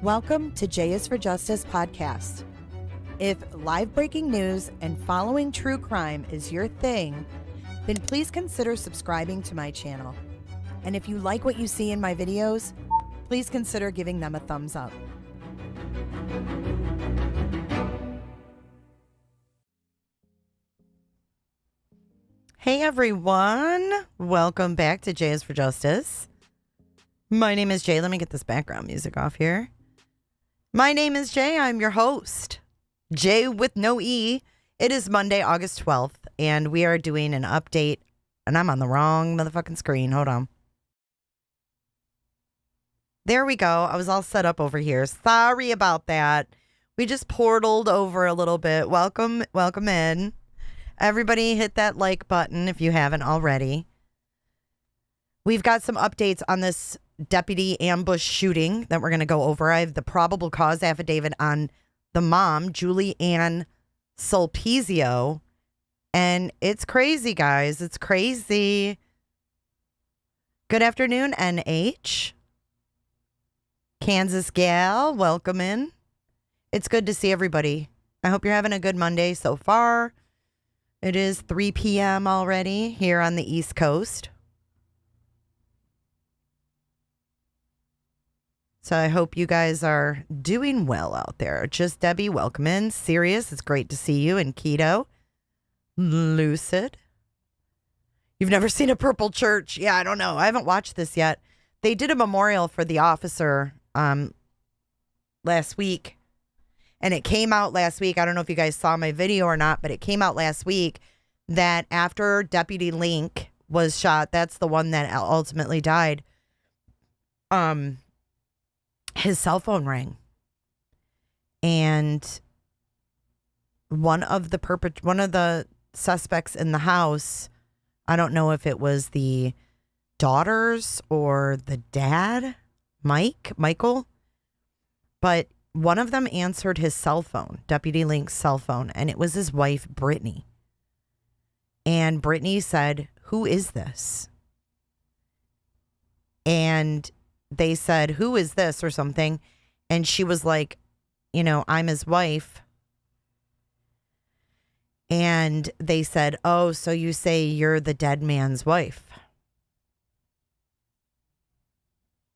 Welcome to J is for Justice podcast. If live breaking news and following true crime is your thing, then please consider subscribing to my channel. And if you like what you see in my videos, please consider giving them a thumbs up. Hey everyone, welcome back to J is for Justice. My name is Jay. Let me get this background music off here. My name is Jay. I'm your host. Jay with no E. It is Monday, August 12th, and we are doing an update, and I'm on the wrong motherfucking screen. Hold on. There we go. I was all set up over here. Sorry about that. We just portaled over a little bit. Welcome in. Everybody hit that like button if you haven't already. We've got some updates on this deputy ambush shooting that we're going to go over. I have the probable cause affidavit on the mom, Julie Ann Sulpizio. And it's crazy, guys. It's crazy. Good afternoon, NH. Kansas gal, welcome in. It's good to see everybody. I hope you're having a good Monday so far. It is 3 p.m. already here on the East Coast. So I hope you guys are doing well out there. Just Debbie, welcome in. Sirius, it's great to see you. And Keto. Lucid. You've never seen a purple church? Yeah, I don't know. I haven't watched this yet. They did a memorial for the officer last week. And it came out last week. I don't know if you guys saw my video or not, but it came out last week that after Deputy Link was shot, that's the one that ultimately died, his cell phone rang. And one of the suspects in the house, I don't know if it was the daughters or the dad, Michael, but one of them answered his cell phone, Deputy Link's cell phone, and it was his wife, Brittany. And Brittany said, "Who is this?" And they said, "Who is this?" or something. And she was like, "I'm his wife." And they said, "Oh, so you say you're the dead man's wife?"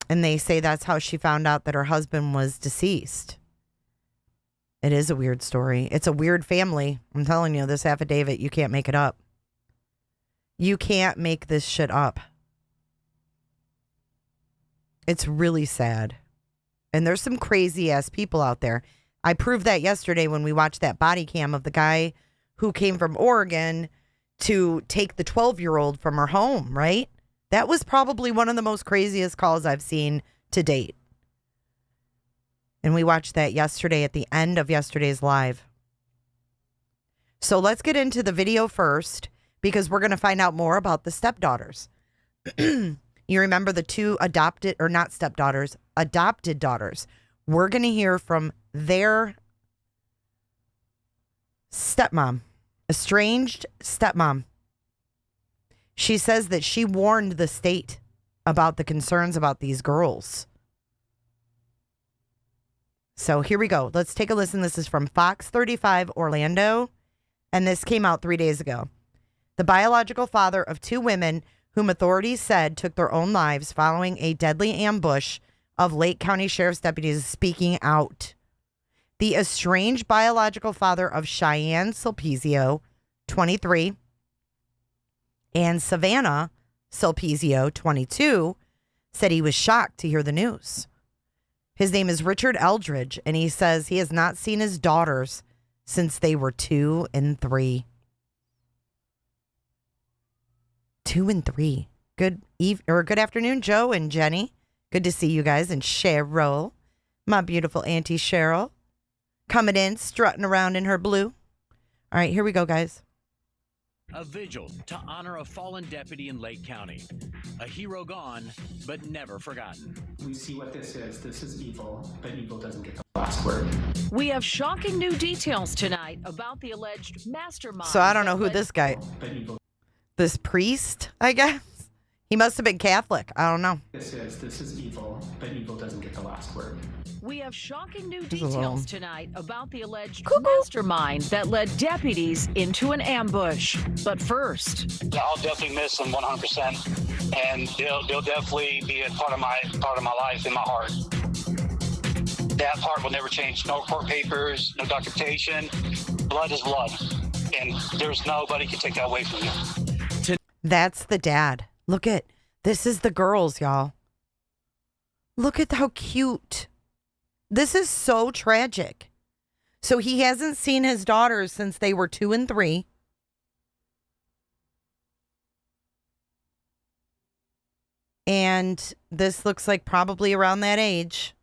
And they say that's how she found out that her husband was deceased. It is a weird story. It's a weird family. I'm telling you, this affidavit, you can't make it up. You can't make this shit up. It's really sad. And there's some crazy ass people out there. I proved that yesterday when we watched that body cam of the guy who came from Oregon to take the 12-year-old from her home, right? That was probably one of the most craziest calls I've seen to date. And we watched that yesterday at the end of yesterday's live. So let's get into the video first, because we're going to find out more about the stepdaughters. You remember the two adopted daughters. We're going to hear from their stepmom, estranged stepmom. She says that she warned the state about the concerns about these girls. So here we go. Let's take a listen. This is from Fox 35 Orlando, and this came out 3 days ago. The biological father of two women whom authorities said took their own lives following a deadly ambush of Lake County Sheriff's deputies, is speaking out. The estranged biological father of Ann Sulpizio, 23, and Savannah Sulpizio, 22, said he was shocked to hear the news. His name is Richard Eldridge, and he says he has not seen his daughters since they were 2 and 3. 2 and 3. Good afternoon, Joe and Jenny. Good to see you guys. And Cheryl, my beautiful Auntie Cheryl, coming in, strutting around in her blue. All right, here we go, guys. A vigil to honor a fallen deputy in Lake County. A hero gone, but never forgotten. We see what this is. This is evil, but evil doesn't get the last word. We have shocking new details tonight about the alleged mastermind. So I don't know who this guy, this priest, I guess. He must have been Catholic. I don't know. This is evil, but evil doesn't get the last word. We have shocking new is a details little- tonight about the alleged mastermind that led deputies into an ambush. But first, I'll definitely miss them 100%, and they'll definitely be a part of my life and my heart. That part will never change. No court papers, no documentation. Blood is blood, and there's nobody can take that away from you. That's the dad. Look at this is the girls, y'all. Look at how cute. This is so tragic. So he hasn't seen his daughters since they were 2 and 3. And this looks like probably around that age.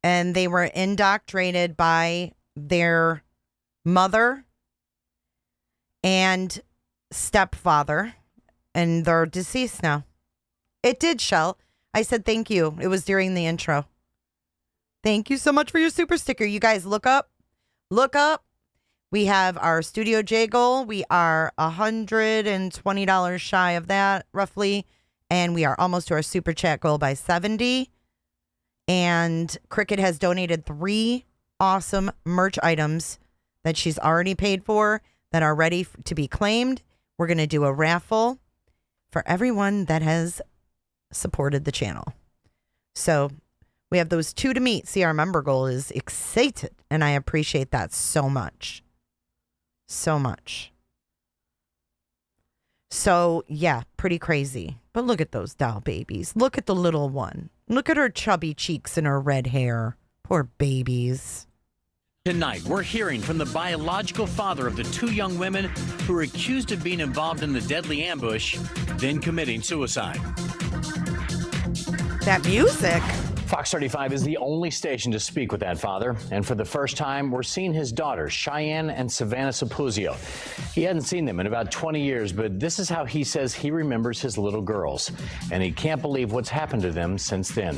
And they were indoctrinated by their mother and stepfather. And they're deceased now. It did, Shell. I said thank you. It was during the intro. Thank you so much for your super sticker. You guys look up. Look up. We have our Studio J goal. We are $120 shy of that, roughly. And we are almost to our super chat goal by 70. And Cricket has donated 3 awesome merch items that she's already paid for that are ready to be claimed. We're going to do a raffle for everyone that has supported the channel. So we have those 2 to meet. See, our member goal is excited, and I appreciate that so much. So much. So, yeah, pretty crazy. But look at those doll babies. Look at the little one. Look at her chubby cheeks and her red hair. Poor babies. Tonight, we're hearing from the biological father of the 2 young women who are accused of being involved in the deadly ambush, then committing suicide. That music. Fox 35 is the only station to speak with that father. And for the first time, we're seeing his daughters, Cheyenne and Savannah Sulpizio. He hadn't seen them in about 20 years, but this is how he says he remembers his little girls. And he can't believe what's happened to them since then.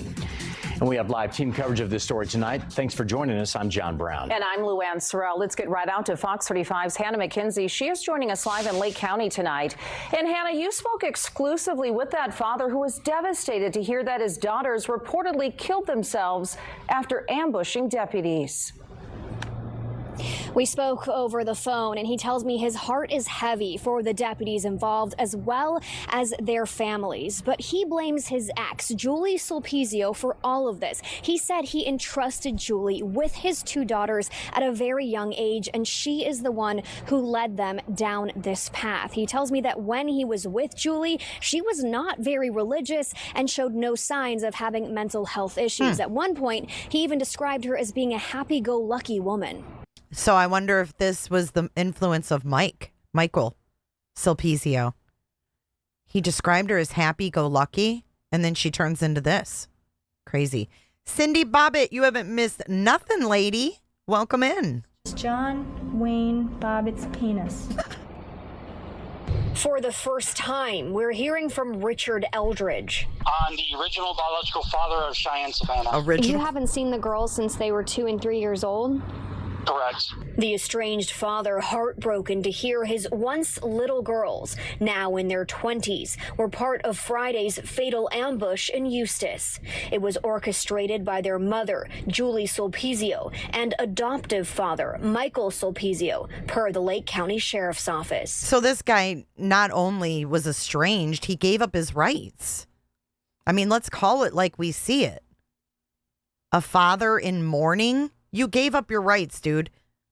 And we have live team coverage of this story tonight. Thanks for joining us. I'm John Brown. And I'm Lou Ann Sorrell. Let's get right out to Fox 35's Hannah McKenzie. She is joining us live in Lake County tonight. And Hannah, you spoke exclusively with that father who was devastated to hear that his daughters reportedly killed themselves after ambushing deputies. We spoke over the phone, and he tells me his heart is heavy for the deputies involved as well as their families. But he blames his ex, Julie Sulpizio, for all of this. He said he entrusted Julie with his 2 daughters at a very young age, and she is the one who led them down this path. He tells me that when he was with Julie, she was not very religious and showed no signs of having mental health issues. At one point, he even described her as being a happy-go-lucky woman. So I wonder if this was the influence of Michael Sulpizio. He described her as happy-go-lucky, and then she turns into this. Crazy. Cindy Bobbitt, you haven't missed nothing, lady. Welcome in. John Wayne Bobbitt's penis. For the first time, we're hearing from Richard Eldridge. I'm the original biological father of Cheyenne Savannah. You haven't seen the girls since they were 2 and 3 years old? Correct. The estranged father, heartbroken to hear his once little girls, now in their 20s, were part of Friday's fatal ambush in Eustis. It was orchestrated by their mother, Julie Sulpizio, and adoptive father, Michael Sulpizio, per the Lake County Sheriff's Office. So this guy not only was estranged, he gave up his rights. I mean, let's call it like we see it. A father in mourning? You gave up your rights, dude.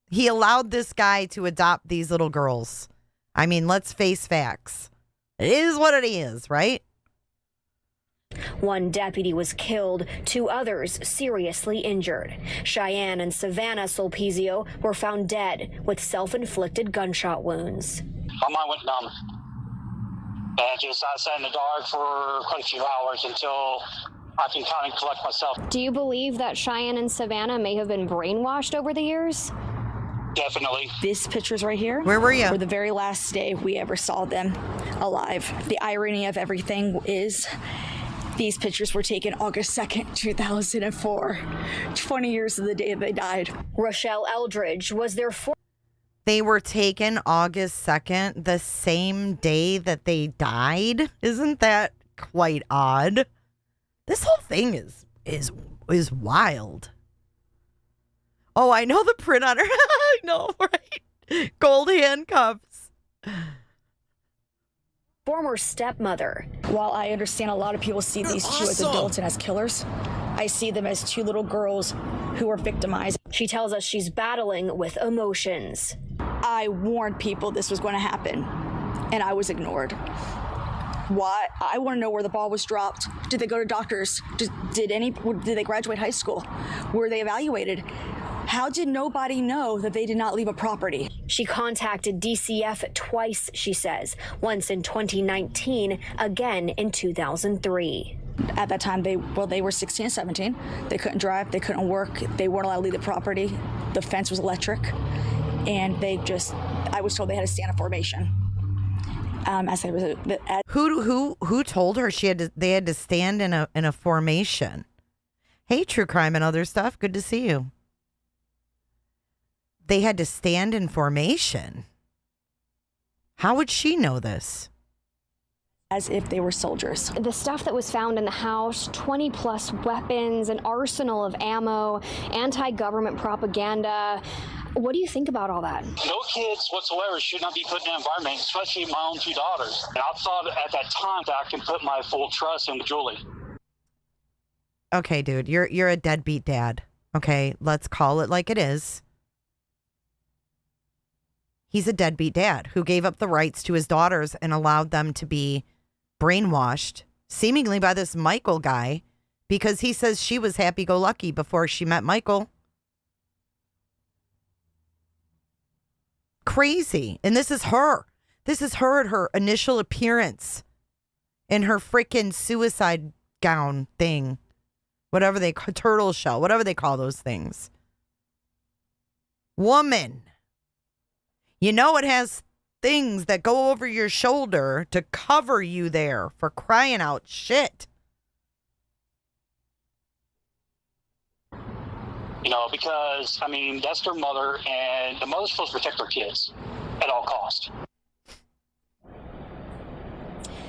He allowed this guy to adopt these little girls. I mean, let's face facts. It is what it is, right? One deputy was killed, 2 others seriously injured. Cheyenne and Savannah Sulpizio were found dead with self-inflicted gunshot wounds. My mind went numb. And I sat in the dark for quite a few hours until I can kind of collect myself. Do you believe that Cheyenne and Savannah may have been brainwashed over the years? Definitely. These pictures right here. Where were you? Were the very last day we ever saw them alive. The irony of everything is these pictures were taken August 2nd, 2004. 20 years of the day they died. Rochelle Eldridge was their They were taken August 2nd, the same day that they died. Isn't that quite odd? This whole thing is wild. Oh, I know the print on her. I know, right? Gold handcuffs. Former stepmother. While I understand a lot of people see these two as adults and as killers, I see them as two little girls who were victimized. She tells us she's battling with emotions. I warned people this was going to happen, and I was ignored. Why? I want to know where the ball was dropped. Did they go to doctors? Did they graduate high school? Were they evaluated? How did nobody know that they did not leave a property? She contacted DCF twice, she says. Once in 2019, again in 2003. At that time, they were 16 and 17. They couldn't drive, they couldn't work, they weren't allowed to leave the property. The fence was electric, and I was told they had to stand in formation. Who told her they had to stand in a formation? Hey, True Crime and Other Stuff, good to see you. They had to stand in formation. How would she know this? As if they were soldiers. The stuff that was found in the house, 20 plus weapons, an arsenal of ammo, anti-government propaganda. What do you think about all that? No kids whatsoever should not be put in that environment, especially my own two daughters. And I thought at that time that I can put my full trust in Julie. Okay, dude, you're a deadbeat dad. Okay, let's call it like it is. He's a deadbeat dad who gave up the rights to his daughters and allowed them to be brainwashed, seemingly by this Michael guy, because he says she was happy-go-lucky before she met Michael. Crazy. And this is her. This is her at her initial appearance in her freaking suicide gown thing. Whatever they call, turtle shell, whatever they call those things. Woman. You know it has things that go over your shoulder to cover you there, for crying out shit. You know, because, I mean, that's their mother, and the mother's supposed to protect their kids at all costs.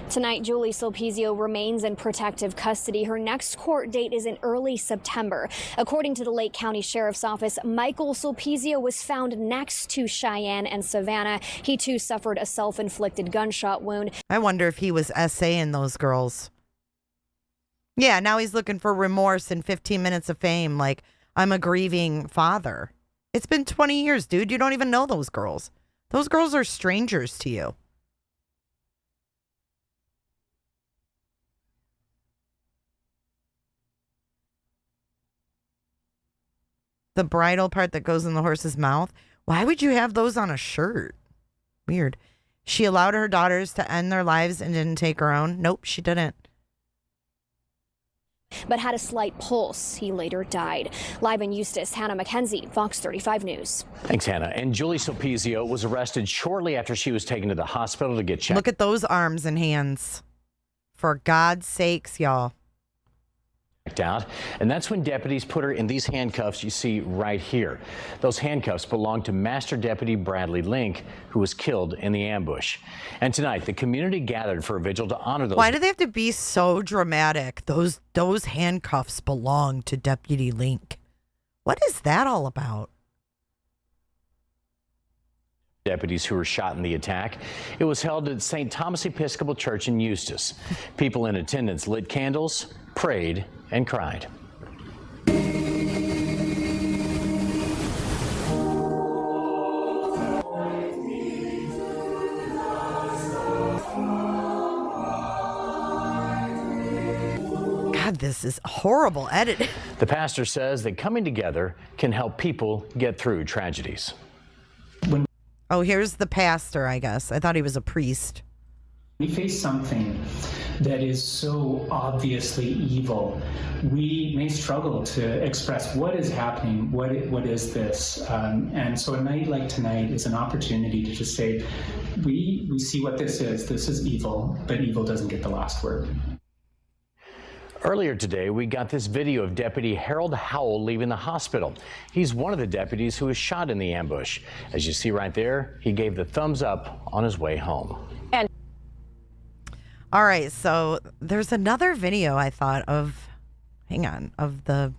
Tonight, Julie Sulpizio remains in protective custody. Her next court date is in early September. According to the Lake County Sheriff's Office, Michael Sulpizio was found next to Cheyenne and Savannah. He too suffered a self-inflicted gunshot wound. I wonder if he was essaying those girls. Yeah, now he's looking for remorse and 15 minutes of fame, like, I'm a grieving father. It's been 20 years, dude. You don't even know those girls. Those girls are strangers to you. The bridle part that goes in the horse's mouth. Why would you have those on a shirt? Weird. She allowed her daughters to end their lives and didn't take her own. Nope, she didn't. But had a slight pulse. He later died. Live in Eustis, Hannah McKenzie, Fox 35 News. Thanks, Hannah. And Julie Sulpizio was arrested shortly after she was taken to the hospital to get checked. Look at those arms and hands. For God's sakes, y'all. Out, and that's when deputies put her in these handcuffs you see right here. Those handcuffs belong to Master Deputy Bradley Link, who was killed in the ambush. And tonight, the community gathered for a vigil to honor those. Why do they have to be so dramatic? Those handcuffs belong to Deputy Link. What is that all about? Deputies who were shot in the attack. It was held at St. Thomas Episcopal Church in Eustis. People in attendance lit candles, prayed, and cried. God, this is horrible editing. The pastor says that coming together can help people get through tragedies. Oh, here's the pastor, I guess. I thought he was a priest. We face something that is so obviously evil. We may struggle to express what is happening, what is this? And so a night like tonight is an opportunity to just say, we see what this is. This is evil, but evil doesn't get the last word. Earlier today, we got this video of Deputy Harold Howell leaving the hospital. He's one of the deputies who was shot in the ambush. As you see right there, he gave the thumbs up on his way home. And all right, so there's another video I thought of, of the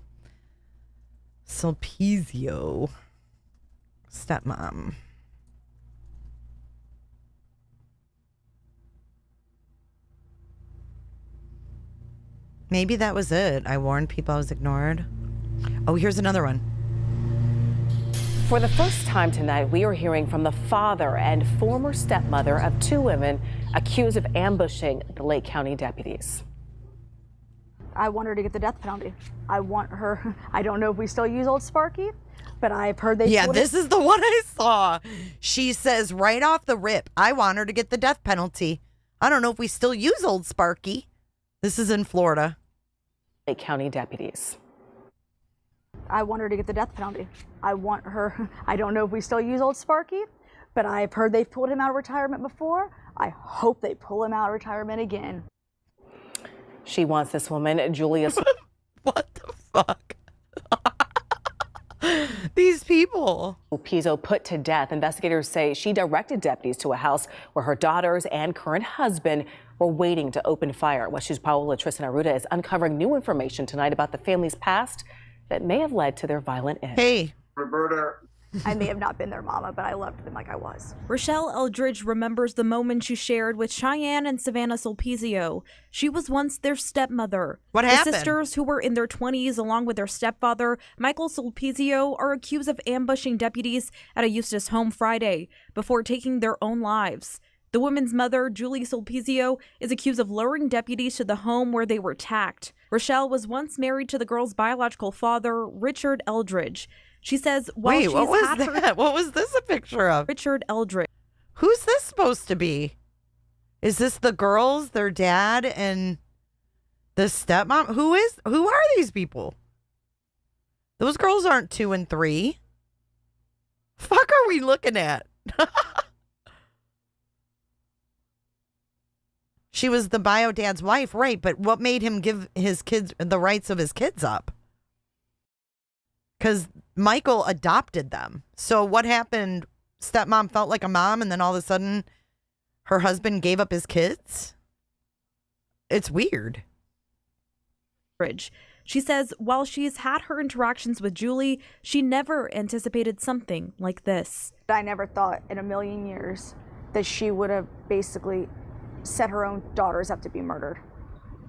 Sulpizio stepmom. Maybe that was it. I warned people I was ignored. Oh, here's another one. For the first time tonight, we are hearing from the father and former stepmother of two women accused of ambushing the Lake County deputies. I want her to get the death penalty. I want her. I don't know if we still use Old Sparky, but I've heard they. Yeah, this is the one I saw. She says right off the rip, I want her to get the death penalty. I don't know if we still use Old Sparky. This is in Florida. Lake County deputies. I want her to get the death penalty. I want her. I don't know if we still use Old Sparky, but I've heard they've pulled him out of retirement before. I hope they pull him out of retirement again. She wants this woman, Julia. What the fuck? These people. Sulpizio put to death. Investigators say she directed deputies to a house where her daughters and current husband were waiting to open fire. West News' Paola Tristan Arruda is uncovering new information tonight about the family's past that may have led to their violent end. Hey, Roberta. I may have not been their mama, but I loved them like I was. Rochelle Eldridge remembers the moment she shared with Cheyenne and Savannah Sulpizio. She was once their stepmother. What happened? The sisters, who were in their 20s along with their stepfather, Michael Sulpizio, are accused of ambushing deputies at a Eustis home Friday before taking their own lives. The woman's mother, Julie Sulpizio, is accused of luring deputies to the home where they were attacked. Rochelle was once married to the girl's biological father, Richard Eldridge. She says while wait, what was that? What was this a picture of? Richard Eldridge. Who's this supposed to be? Is this the girls, their dad, and the stepmom? Who are these people? Those girls aren't 2 and 3. Fuck are we looking at? She was the bio dad's wife, right? But what made him give his kids the rights of his kids up? Because Michael adopted them. So what happened? Stepmom felt like a mom, and then all of a sudden her husband gave up his kids? It's weird. She says while she's had her interactions with Julie, she never anticipated something like this. I never thought in a million years that she would have basically set her own daughters up to be murdered.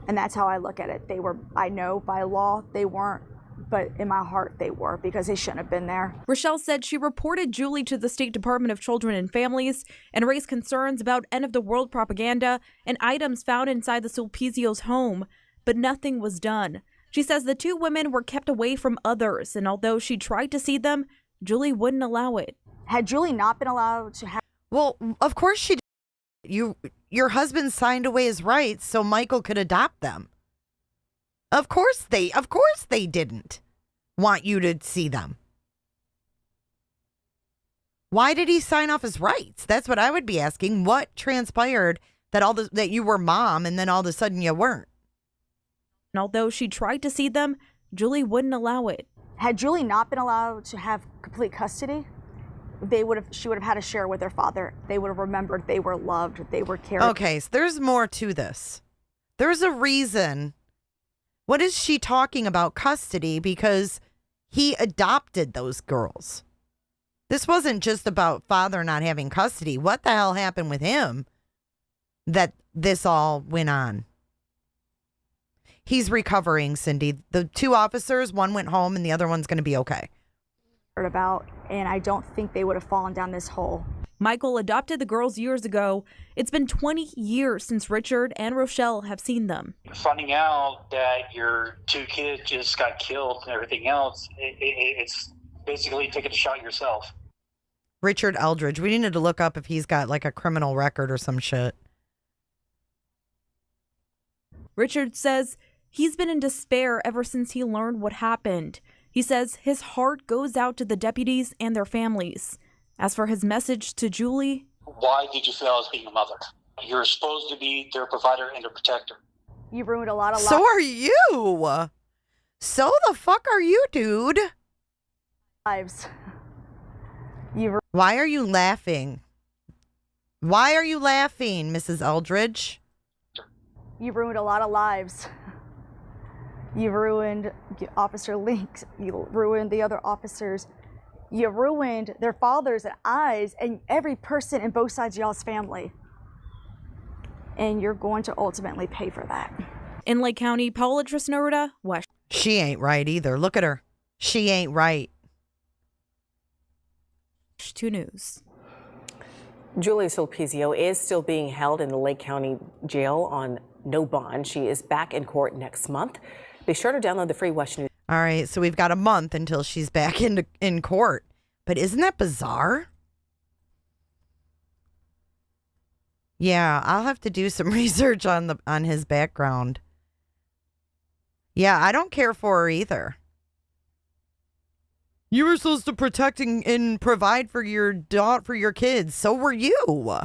And that's how I look at it. They were, I know by law they weren't, but in my heart they were, because they shouldn't have been there. Rochelle said she reported Julie to the State Department of Children and Families and raised concerns about end-of-the-world propaganda and items found inside the Sulpizio's home, but nothing was done. She says the two women were kept away from others, and although she tried to see them, Julie wouldn't allow it. Had Julie not been allowed to have... Well, of course she did. Your husband signed away his rights so Michael could adopt them. Of course they didn't want you to see them. Why did he sign off his rights? That's what I would be asking. What transpired that you were mom and then all of a sudden you weren't? And although she tried to see them, Julie wouldn't allow it. Had Julie not been allowed to have complete custody, she would have had to share with their father. They would have remembered they were loved, they were cared. Okay, so there's more to this. There's a reason. What is she talking about custody? Because he adopted those girls. This wasn't just about father not having custody. What the hell happened with him that this all went on? He's recovering, Cindy. The 2 officers, one went home and the other one's going to be okay. About, and I don't think they would have fallen down this hole. Michael adopted the girls years ago. It's been 20 years since Richard and Rochelle have seen them. Finding out that your 2 kids just got killed and everything else, it's basically taking a shot yourself. Richard Eldridge. We needed to look up if he's got like a criminal record or some shit. Richard says he's been in despair ever since he learned what happened. He says his heart goes out to the deputies and their families. As for his message to Julie, why did you fail as being a mother? You're supposed to be their provider and their protector. You ruined a lot of So are you. So the fuck are you, dude? lives. Why are you laughing? Why are you laughing, Mrs. Eldridge? You ruined a lot of lives. You ruined Officer Links. You ruined the other officers. You ruined their fathers and eyes and every person in both sides of y'all's family. And you're going to ultimately pay for that. In Lake County, Paola Tristan-Aruda, West. She ain't right either. Look at her. She ain't right. 2 News. Julie Sulpizio is still being held in the Lake County jail on no bond. She is back in court next month. Be sure to download the free West News. All right, so we've got a month until she's back in court. But isn't that bizarre? Yeah, I'll have to do some research on his background. Yeah, I don't care for her either. You were supposed to protect and provide for your kids. So were you.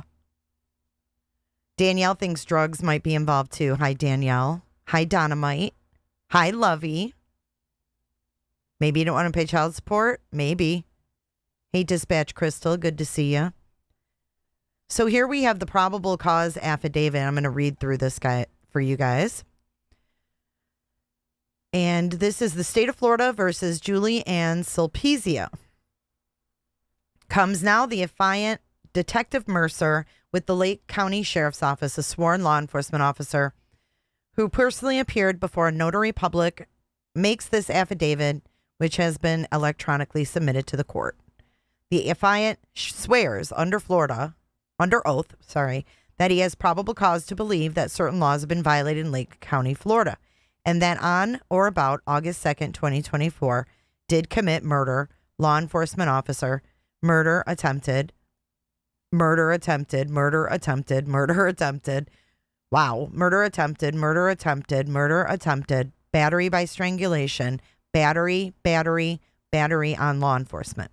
Danielle thinks drugs might be involved too. Hi, Danielle. Hi, Dynamite. Hi, Lovey. Maybe you don't want to pay child support? Maybe. Hey, Dispatch Crystal. Good to see you. So here we have the probable cause affidavit. I'm going to read through this guy for you guys. And this is the state of Florida versus Julie Ann Sulpizio. Comes now the affiant Detective Mercer with the Lake County Sheriff's Office, a sworn law enforcement officer who personally appeared before a notary public, makes this affidavit, which has been electronically submitted to the court. The affiant swears under oath, that he has probable cause to believe that certain laws have been violated in Lake County, Florida, and that on or about August 2nd, 2024, did commit murder, law enforcement officer, murder attempted, battery by strangulation, battery on law enforcement.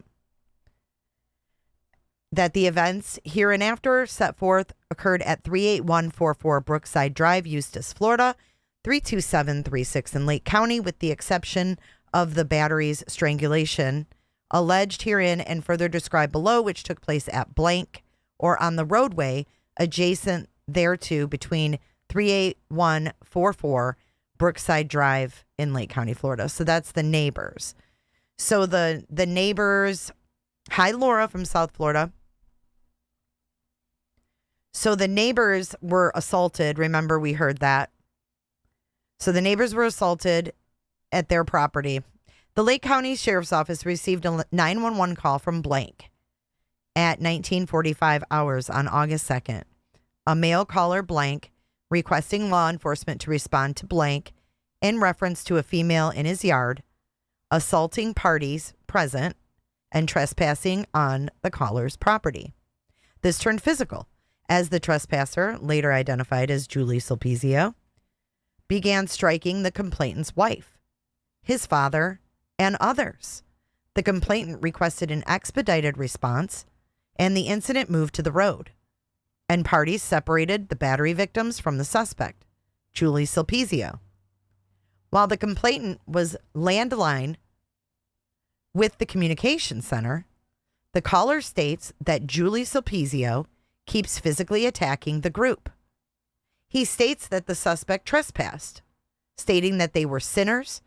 That the events hereinafter set forth occurred at 38144 Brookside Drive, Eustis, Florida, 32736 in Lake County, with the exception of the battery's strangulation alleged herein and further described below, which took place at blank or on the roadway adjacent thereto between 38144 Brookside Drive in Lake County, Florida. So that's the neighbors. So the neighbors, hi Laura from South Florida. So the neighbors were assaulted. Remember, we heard that. So the neighbors were assaulted at their property. The Lake County Sheriff's Office received a 911 call from blank at 1945 hours on August 2nd. A male caller blank requesting law enforcement to respond to blank in reference to a female in his yard, assaulting parties present, and trespassing on the caller's property. This turned physical as the trespasser, later identified as Julie Sulpizio, began striking the complainant's wife, his father, and others. The complainant requested an expedited response, and the incident moved to the road, and parties separated the battery victims from the suspect, Julie Sulpizio. While the complainant was landline with the communication center, the caller states that Julie Sulpizio keeps physically attacking the group. He states that the suspect trespassed, stating that they were sinners,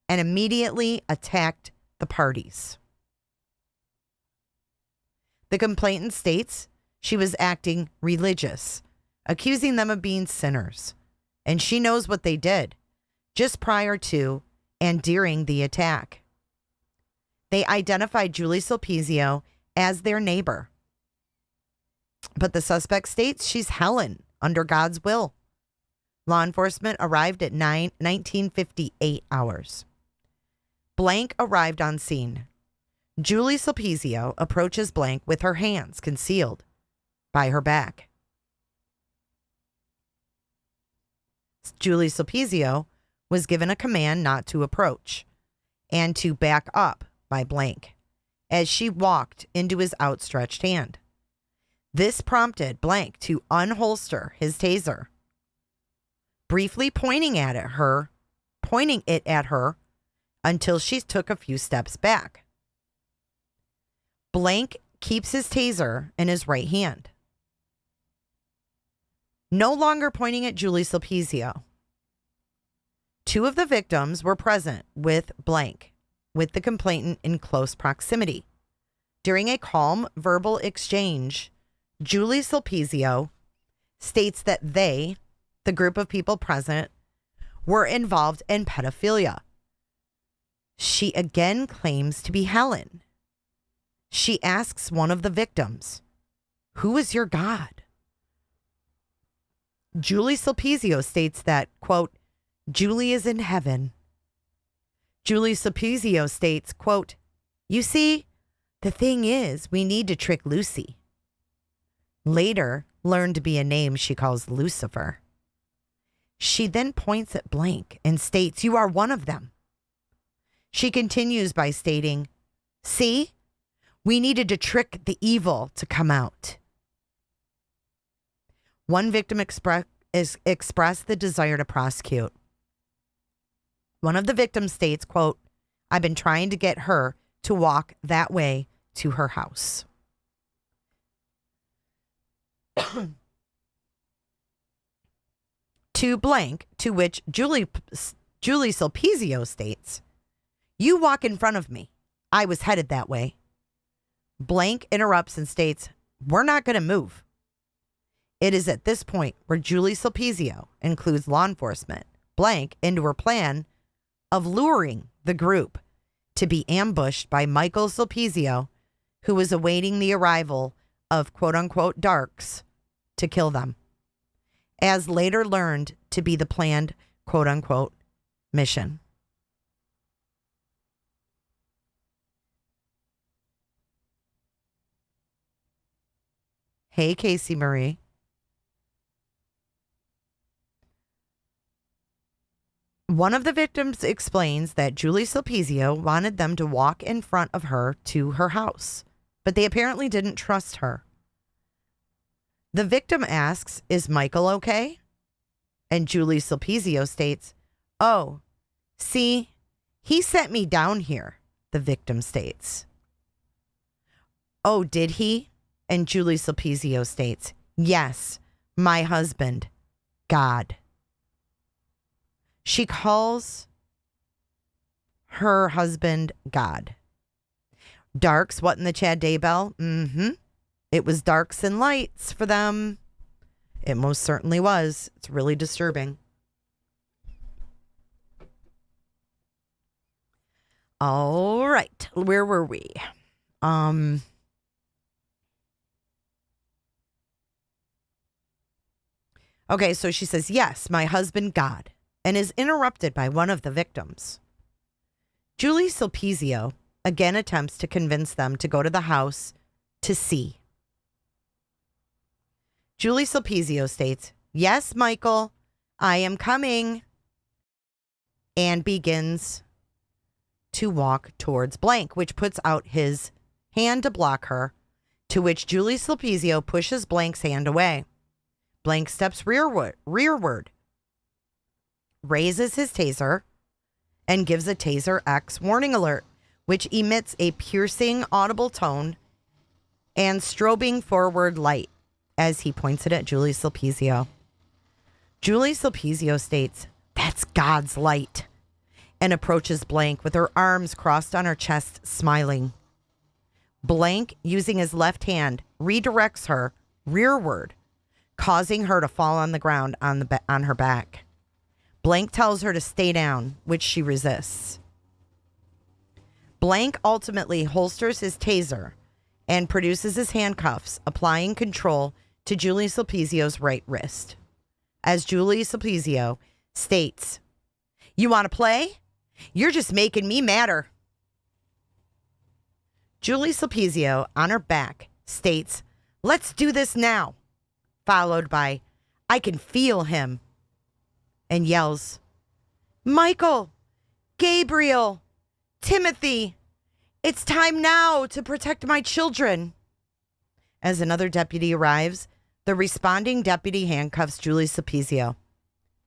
and immediately attacked the parties. The complainant states she was acting religious, accusing them of being sinners, and she knows what they did just prior to and during the attack. They identified Julie Sulpizio as their neighbor, but the suspect states she's Helen under God's will. Law enforcement arrived at 1958 hours. Blank arrived on scene. Julie Sulpizio approaches Blank with her hands concealed by her back. Julie Sulpizio was given a command not to approach and to back up by Blank as she walked into his outstretched hand. This prompted Blank to unholster his taser, briefly pointing it at her until she took a few steps back. Blank keeps his taser in his right hand, no longer pointing at Julie Sulpizio. Two of the victims were present with Blank, with the complainant in close proximity. During a calm verbal exchange, Julie Sulpizio states that they, the group of people present, were involved in pedophilia. She again claims to be Helen. She asks one of the victims, "Who is your God?" Julie Sulpizio states that, quote, "Julie is in heaven." Julie Sulpizio states, quote, "You see, the thing is, we need to trick Lucy." Later learned to be a name she calls Lucifer. She then points at Blank and states, "You are one of them." She continues by stating, "See, we needed to trick the evil to come out." One victim expressed the desire to prosecute. One of the victims states, quote, "I've been trying to get her to walk that way to her house." To Blank, to which Julie Sulpizio states, "You walk in front of me. I was headed that way." Blank interrupts and states, "We're not going to move." It is at this point where Julie Sulpizio includes law enforcement, Blank, into her plan of luring the group to be ambushed by Michael Sulpizio, who was awaiting the arrival of quote-unquote darks to kill them, as later learned to be the planned quote-unquote mission. Hey, Casey Marie. One of the victims explains that Julie Sulpizio wanted them to walk in front of her to her house, but they apparently didn't trust her. The victim asks, "Is Michael okay?" And Julie Sulpizio states, "Oh, see, he sent me down here," the victim states. "Oh, did he?" And Julie Sulpizio states, "Yes, my husband, God." She calls her husband God. Darks, what in the Chad Daybell? It was darks and lights for them. It most certainly was. It's really disturbing. All right. Where were we? Okay, so she says, "Yes, my husband God," and is interrupted by one of the victims. Julie Sulpizio again attempts to convince them to go to the house to see. Julie Sulpizio states, "Yes, Michael, I am coming," and begins to walk towards Blank, which puts out his hand to block her, to which Julie Sulpizio pushes Blank's hand away. Blank steps rearward, raises his taser, and gives a Taser X warning alert, which emits a piercing audible tone and strobing forward light as he points it at Julie Sulpizio. Julie Sulpizio states, "That's God's light," and approaches Blank with her arms crossed on her chest, smiling. Blank, using his left hand, redirects her rearward, causing her to fall on the ground on her back. Blank tells her to stay down, which she resists. Blank ultimately holsters his taser and produces his handcuffs, applying control to Julie Sulpizio's right wrist. As Julie Sulpizio states, "You want to play? You're just making me madder." Julie Sulpizio, on her back, states, "Let's do this now," followed by, "I can feel him," and yells, "Michael, Gabriel, Timothy, it's time now to protect my children." As another deputy arrives, the responding deputy handcuffs Julie Sulpizio.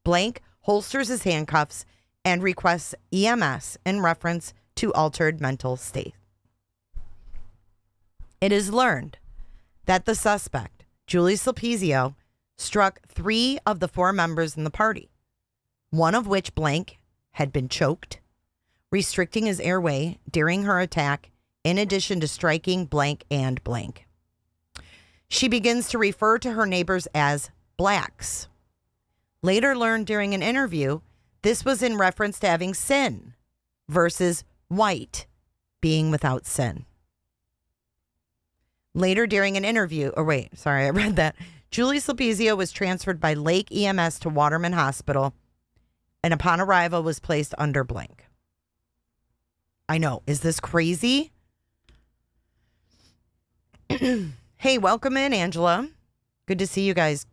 Blank holsters his handcuffs, and requests EMS in reference to altered mental state. It is learned that the suspect, Julie Sulpizio, struck 3 of the 4 members in the party, one of which, blank, had been choked, restricting his airway during her attack, in addition to striking blank and blank. She begins to refer to her neighbors as blacks. Later learned during an interview, this was in reference to having sin versus white being without sin. Later during an interview, I read that. Julie Sulpizio was transferred by Lake EMS to Waterman Hospital, and upon arrival was placed under blank. I know. Is this crazy? Hey, welcome in, Angela. Good to see you guys.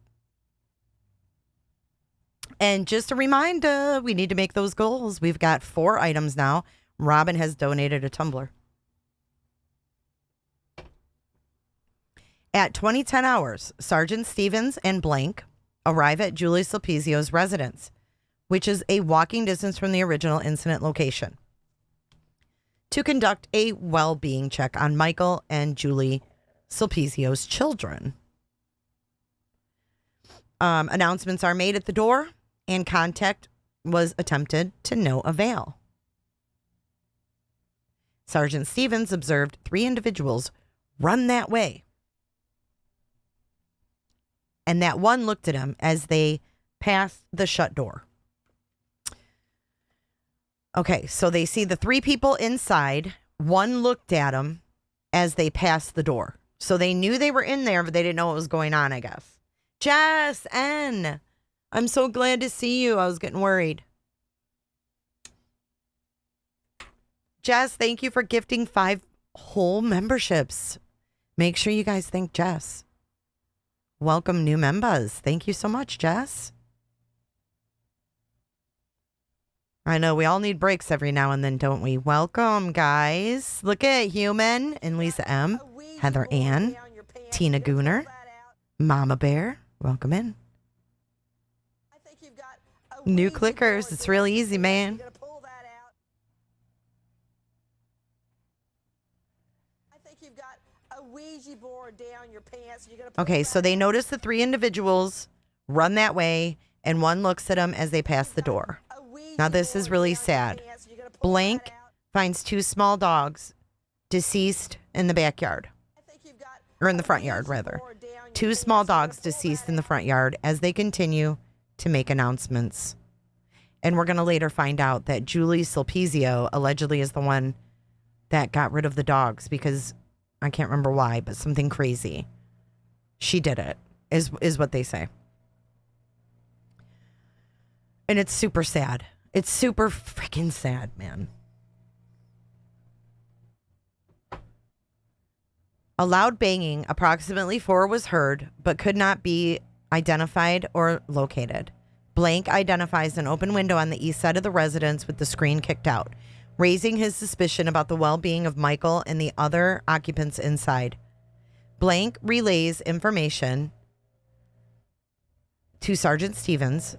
And just a reminder, we need to make those goals. We've got 4 items now. Robin has donated a tumbler. At 2010 hours, Sergeant Stevens and blank arrive at Julie Sulpizio's residence, which is a walking distance from the original incident location, to conduct a well-being check on Michael and Julie Sulpizio's children. Announcements are made at the door, and contact was attempted to no avail. Sergeant Stevens observed 3 individuals run that way, and that one looked at him as they passed the shut door. Okay, so they see the 3 people inside. One looked at him as they passed the door. So they knew they were in there, but they didn't know what was going on, I guess. Jess, Ann, I'm so glad to see you. I was getting worried. Jess, thank you for gifting 5 whole memberships. Make sure you guys thank Jess. Welcome new members. Thank you so much, Jess. I know we all need breaks every now and then, don't we? Welcome, guys. Look at Human and Lisa M, Heather Ann, Tina Gooner, Mama Bear. Welcome in. New clickers. It's really easy, man. Okay, so they notice the 3 individuals run that way, and one looks at them as they pass the door. Now, this is really sad. Blank finds 2 small dogs deceased in the backyard, or in the front yard, rather. 2 small dogs deceased in the front yard as they continue to make announcements. And we're going to later find out that Julie Sulpizio allegedly is the one that got rid of the dogs because I can't remember why, but something crazy. She did it, is what they say. And it's super sad. It's super freaking sad, man. A loud banging, approximately 4, was heard, but could not be identified or located. Blank identifies an open window on the east side of the residence with the screen kicked out, raising his suspicion about the well-being of Michael and the other occupants inside. Blank relays information to Sergeant Stevens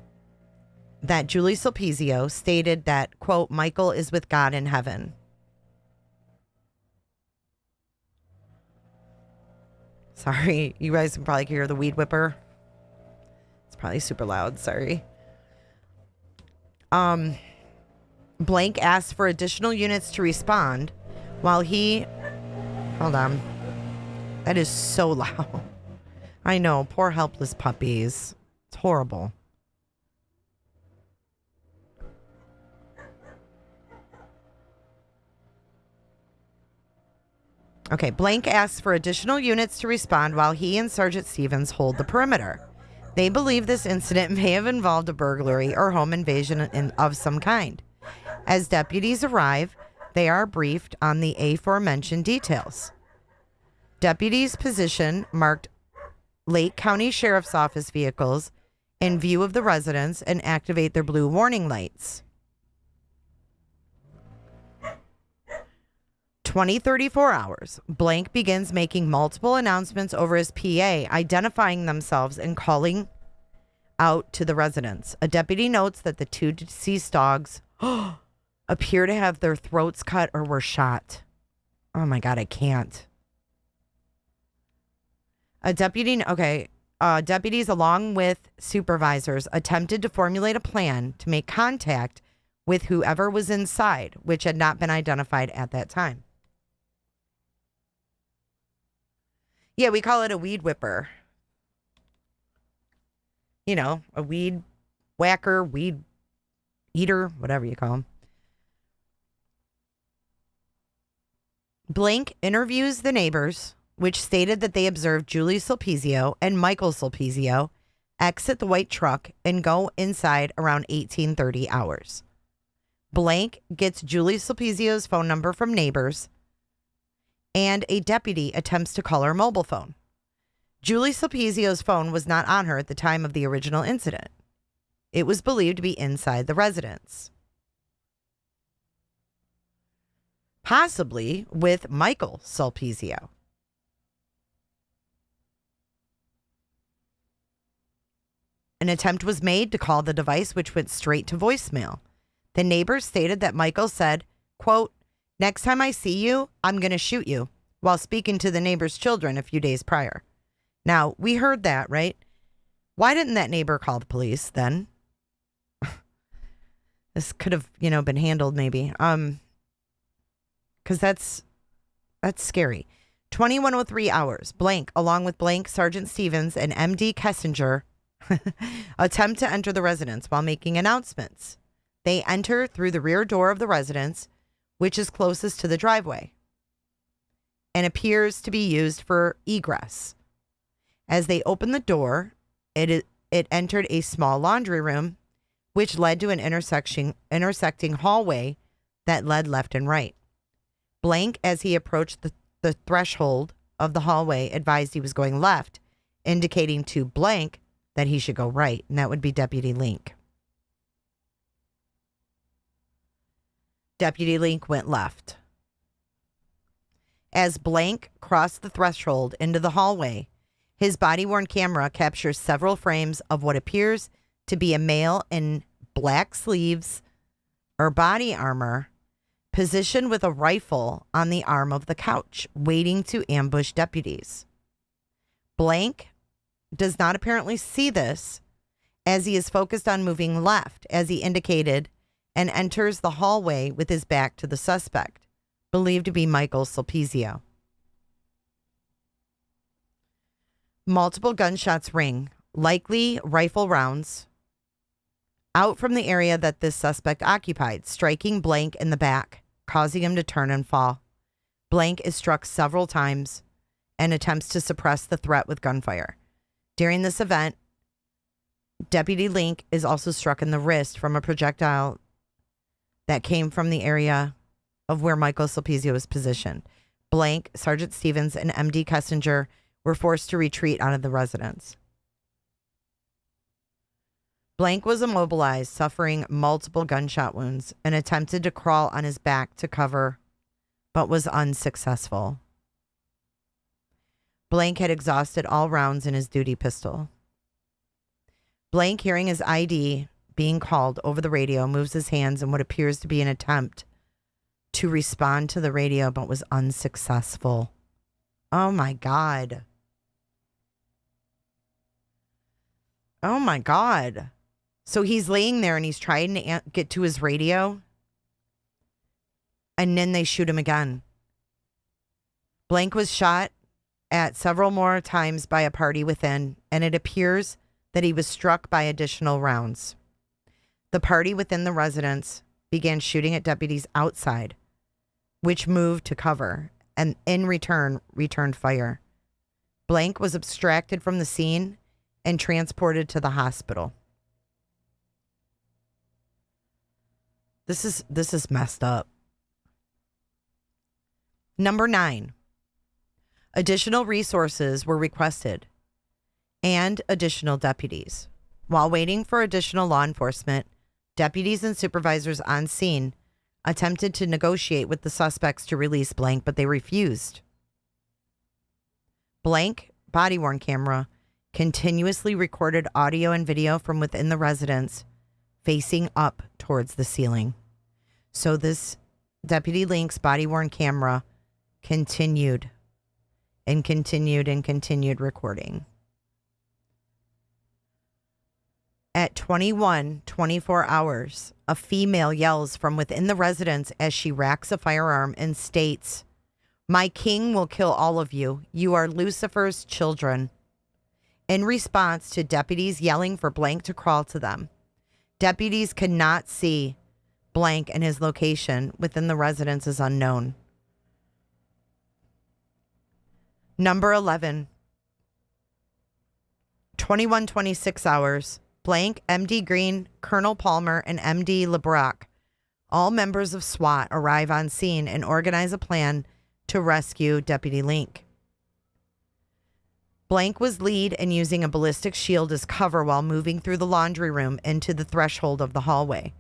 that Julie Sulpizio stated that, quote, Michael is with God in heaven. Sorry, you guys can probably hear the weed whipper. It's probably super loud, sorry. Blank asked for additional units to respond while he... Hold on. That is so loud. I know, poor helpless puppies. It's horrible. Okay, Blank asks for additional units to respond while he and Sergeant Stevens hold the perimeter. They believe this incident may have involved a burglary or home invasion of some kind. As deputies arrive, they are briefed on the aforementioned details. Deputies position marked Lake County Sheriff's Office vehicles in view of the residents and activate their blue warning lights. 20-34 hours, Blank begins making multiple announcements over his PA, identifying themselves and calling out to the residence. A deputy notes that the two deceased dogs appear to have their throats cut or were shot. Oh my God, I can't. Deputies along with supervisors attempted to formulate a plan to make contact with whoever was inside, which had not been identified at that time. Yeah, we call it a weed whipper. You know, a weed whacker, weed eater, whatever you call them. Blank interviews the neighbors, which stated that they observed Julie Sulpizio and Michael Sulpizio exit the white truck and go inside around 1830 hours. Blank gets Julie Sulpizio's phone number from neighbors, and a deputy attempts to call her mobile phone. Julie Sulpizio's phone was not on her at the time of the original incident. It was believed to be inside the residence. Possibly with Michael Sulpizio. An attempt was made to call the device, which went straight to voicemail. The neighbors stated that Michael said, quote, "Next time I see you, I'm going to shoot you," while speaking to the neighbor's children a few days prior. Now, we heard that, right? Why didn't that neighbor call the police then? This could have, been handled maybe. Because that's scary. 2103 hours. Blank, along with Blank, Sergeant Stevens, and MD Kessinger, attempt to enter the residence while making announcements. They enter through the rear door of the residence, which is closest to the driveway, and appears to be used for egress. As they open the door, it entered a small laundry room, which led to an intersecting hallway that led left and right. Blank, as he approached the threshold of the hallway, advised he was going left, indicating to Blank that he should go right, and that would be Deputy Link. Deputy Link went left. As Blank crossed the threshold into the hallway, his body-worn camera captures several frames of what appears to be a male in black sleeves or body armor, positioned with a rifle on the arm of the couch, waiting to ambush deputies. Blank does not apparently see this, as he is focused on moving left, as he indicated, and enters the hallway with his back to the suspect, believed to be Michael Sulpizio. Multiple gunshots ring, likely rifle rounds, out from the area that this suspect occupied, striking Blank in the back, causing him to turn and fall. Blank is struck several times and attempts to suppress the threat with gunfire. During this event, Deputy Link is also struck in the wrist from a projectile that came from the area of where Michael Sulpizio was positioned. Blank, Sergeant Stevens, and MD Kessinger were forced to retreat out of the residence. Blank was immobilized, suffering multiple gunshot wounds, and attempted to crawl on his back to cover, but was unsuccessful. Blank had exhausted all rounds in his duty pistol. Blank, hearing his ID being called over the radio, moves his hands in what appears to be an attempt to respond to the radio, but was unsuccessful. Oh my God. Oh my God. So he's laying there and he's trying to get to his radio, and then they shoot him again. Blank was shot at several more times by a party within, and it appears that he was struck by additional rounds. The party within the residence began shooting at deputies outside, which moved to cover, and in return, returned fire. Blank was abstracted from the scene and transported to the hospital. This is messed up. Number 9. Additional resources were requested and additional deputies. While waiting for additional law enforcement, deputies and supervisors on scene attempted to negotiate with the suspects to release Blank, but they refused. Blank, body-worn camera, continuously recorded audio and video from within the residence facing up towards the ceiling. So this Deputy Link's body-worn camera continued and continued and continued recording. At 24 hours, a female yells from within the residence as she racks a firearm and states, "My king will kill all of you. You are Lucifer's children." In response to deputies yelling for Blank to crawl to them, deputies could not see Blank, and his location within the residence is unknown. Number 11, 21:26 hours. Blank, MD Green, Colonel Palmer, and MD LeBrock, all members of SWAT, arrive on scene and organize a plan to rescue Deputy Link. Blank was lead in using a ballistic shield as cover while moving through the laundry room into the threshold of the hallway.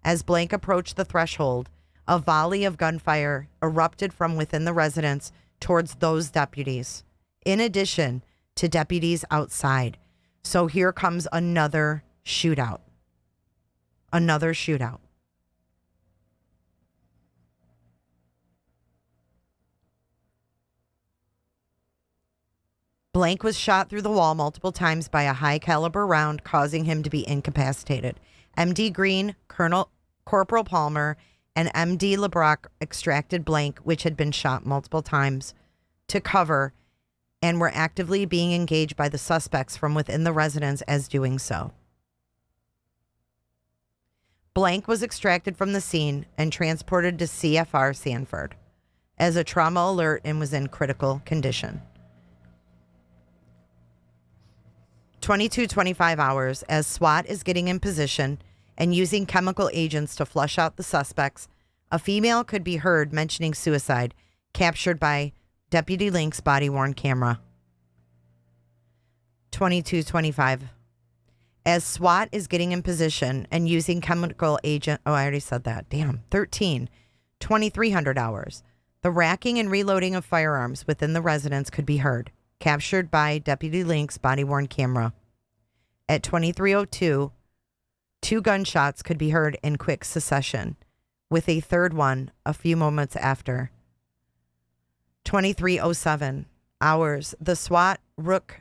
As Blank approached the threshold, a volley of gunfire erupted from within the residence towards those deputies, in addition to deputies outside. So here comes another shootout. Another shootout. Blank was shot through the wall multiple times by a high caliber round, causing him to be incapacitated. MD Green, Corporal Palmer, and MD LeBrock extracted Blank, which had been shot multiple times, to cover and were actively being engaged by the suspects from within the residence as doing so. Blank was extracted from the scene and transported to CFR Sanford as a trauma alert and was in critical condition. 22:25 hours as SWAT is getting in position and using chemical agents to flush out the suspects, a female could be heard mentioning suicide, captured by Deputy Link's body-worn camera. 22:25. As SWAT is getting in position and using chemical agent... Oh, I already said that. Damn. 2300 hours. The racking and reloading of firearms within the residence could be heard, captured by Deputy Link's body-worn camera. At 23:02, 2 gunshots could be heard in quick succession, with a third one a few moments after. 23:07 hours. The SWAT Rook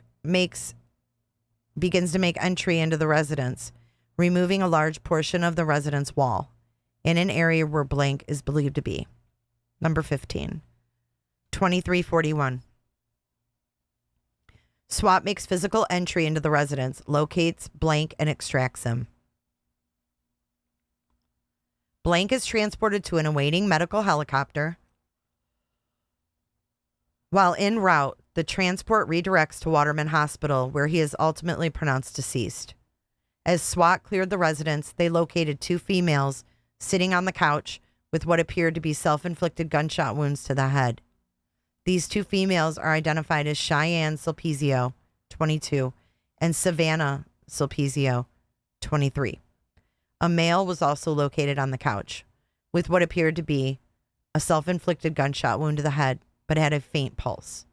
begins to make entry into the residence, removing a large portion of the residence wall in an area where Blank is believed to be. Number 15. 23:41. SWAT makes physical entry into the residence, locates Blank, and extracts him. Blank is transported to an awaiting medical helicopter. While en route, the transport redirects to Waterman Hospital, where he is ultimately pronounced deceased. As SWAT cleared the residence, they located 2 females sitting on the couch with what appeared to be self-inflicted gunshot wounds to the head. These 2 females are identified as Ann Sulpizio, 22, and Ann Sulpizio, 23. A male was also located on the couch with what appeared to be a self-inflicted gunshot wound to the head, but had a faint pulse.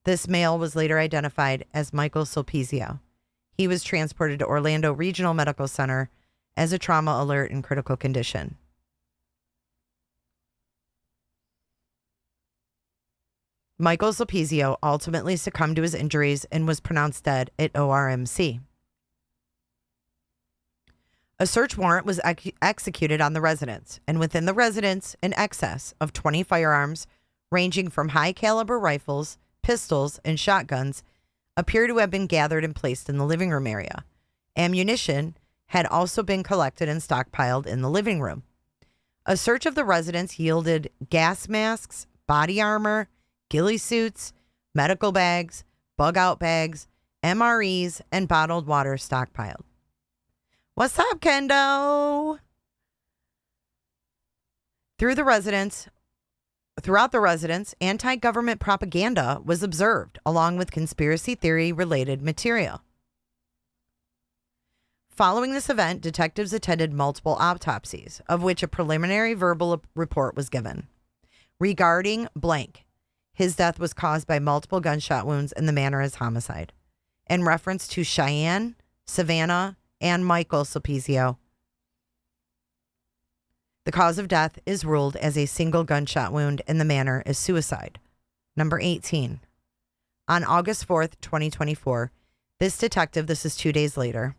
This male was later identified as Michael Sulpizio. He was transported to Orlando Regional Medical Center as a trauma alert in critical condition. Michael Sulpizio ultimately succumbed to his injuries and was pronounced dead at ORMC. A search warrant was executed on the residence, and within the residence, an excess of 20 firearms ranging from high-caliber rifles, pistols, and shotguns appear to have been gathered and placed in the living room area. Ammunition had also been collected and stockpiled in the living room. A search of the residence yielded gas masks, body armor, ghillie suits, medical bags, bug-out bags, MREs, and bottled water stockpiled. What's up, Kendo? Throughout the residence, anti-government propaganda was observed, along with conspiracy theory-related material. Following this event, detectives attended multiple autopsies, of which a preliminary verbal report was given. Regarding Blank, his death was caused by multiple gunshot wounds in the manner as homicide. in reference to Cheyenne, Savannah, and Michael Sulpizio. The cause of death is ruled as a single gunshot wound and the manner is suicide. Number 18. On August 4th, 2024, this is 2 days later,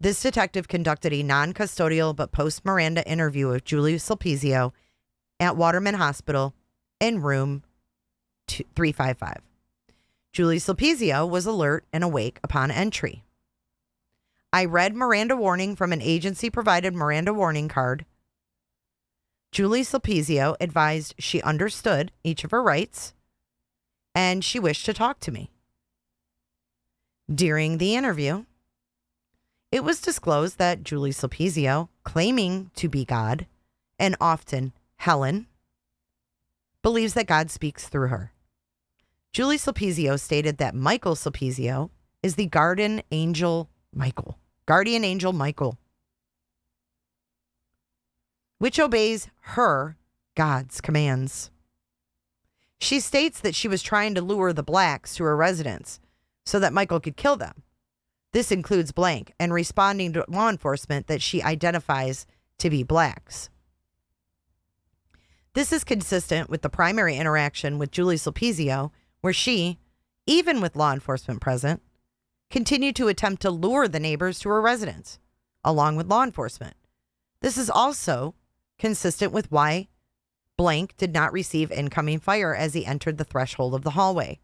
this detective conducted a non-custodial but post-Miranda interview of Julie Sulpizio at Waterman Hospital in room 355. Julie Sulpizio was alert and awake upon entry. I read Miranda warning from an agency-provided Miranda warning card. Julie Sulpizio advised she understood each of her rights and she wished to talk to me. During the interview, it was disclosed that Julie Sulpizio, claiming to be God and often Helen, believes that God speaks through her. Julie Sulpizio stated that Michael Sulpizio is the guardian angel Michael, which obeys her, God's commands. She states that she was trying to lure the blacks to her residence so that Michael could kill them. This includes blank and responding to law enforcement that she identifies to be blacks. This is consistent with the primary interaction with Julie Sulpizio, where she, even with law enforcement present, continued to attempt to lure the neighbors to her residence, along with law enforcement. This is also consistent with why blank did not receive incoming fire as he entered the threshold of the hallway.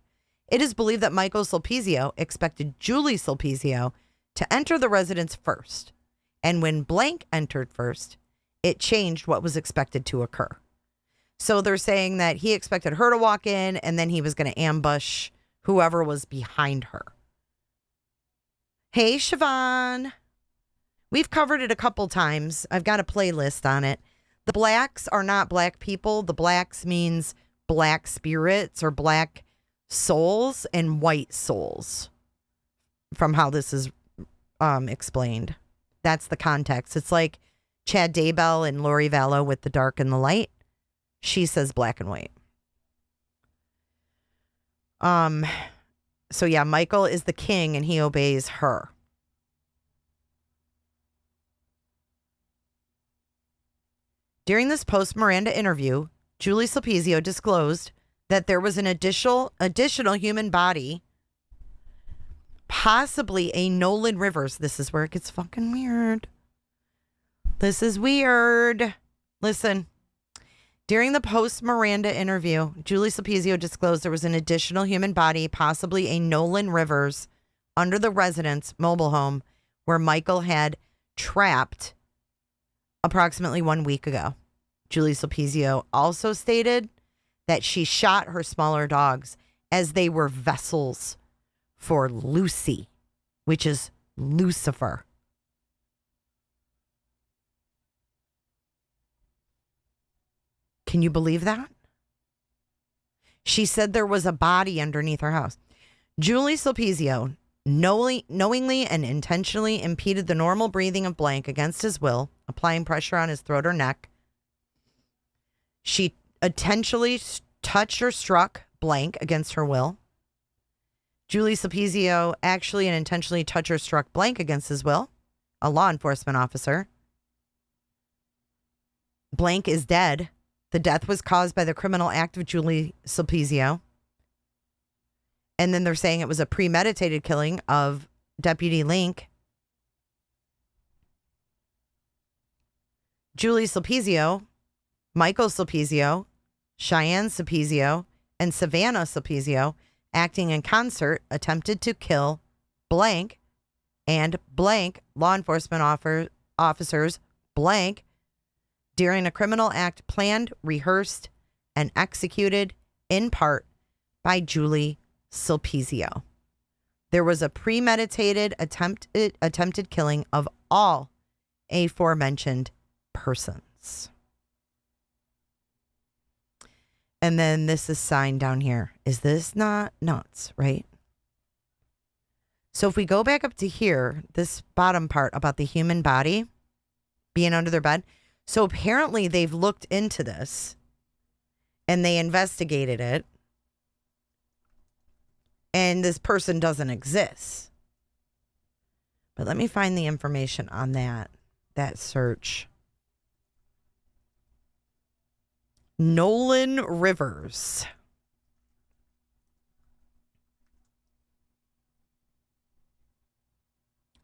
It is believed that Michael Sulpizio expected Julie Sulpizio to enter the residence first, and when blank entered first, it changed what was expected to occur. So they're saying that he expected her to walk in, and then he was going to ambush whoever was behind her. Hey, Siobhan. We've covered it a couple times. I've got a playlist on it. The blacks are not black people. The blacks means black spirits or black souls and white souls, from how this is explained. That's the context. It's like Chad Daybell and Lori Vallow with The Dark and the Light. She says black and white. So yeah, Michael is the king and he obeys her. During this post-Miranda interview, Julie Sulpizio disclosed that there was an additional human body, possibly a Nolan Rivers. This is where it gets fucking weird. This is weird. Listen. During the post-Miranda interview, Julie Sulpizio disclosed there was an additional human body, possibly a Nolan Rivers, under the residence mobile home where Michael had trapped approximately 1 week ago. Julie Sulpizio also stated that she shot her smaller dogs as they were vessels for Lucy, which is Lucifer. Can you believe that? She said there was a body underneath her house. Julie Sulpizio knowingly and intentionally impeded the normal breathing of blank against his will, applying pressure on his throat or neck. She intentionally touched or struck blank against her will. Julie Sulpizio actually and intentionally touched or struck blank against his will, a law enforcement officer. Blank is dead. The death was caused by the criminal act of Julie Sulpizio. And then they're saying it was a premeditated killing of Deputy Link. Julie Sulpizio, Michael Sulpizio, Cheyenne Sulpizio, and Savannah Sulpizio, acting in concert, attempted to kill blank and blank law enforcement officers blank during a criminal act planned, rehearsed, and executed in part by Julie Sulpizio. There was a premeditated attempted killing of all aforementioned persons. And then this is signed down here. Is this not nuts, right? So if we go back up to here, this bottom part about the human body being under their bed. So apparently they've looked into this and they investigated it. and this person doesn't exist. But let me find the information on that search. Nolan Rivers.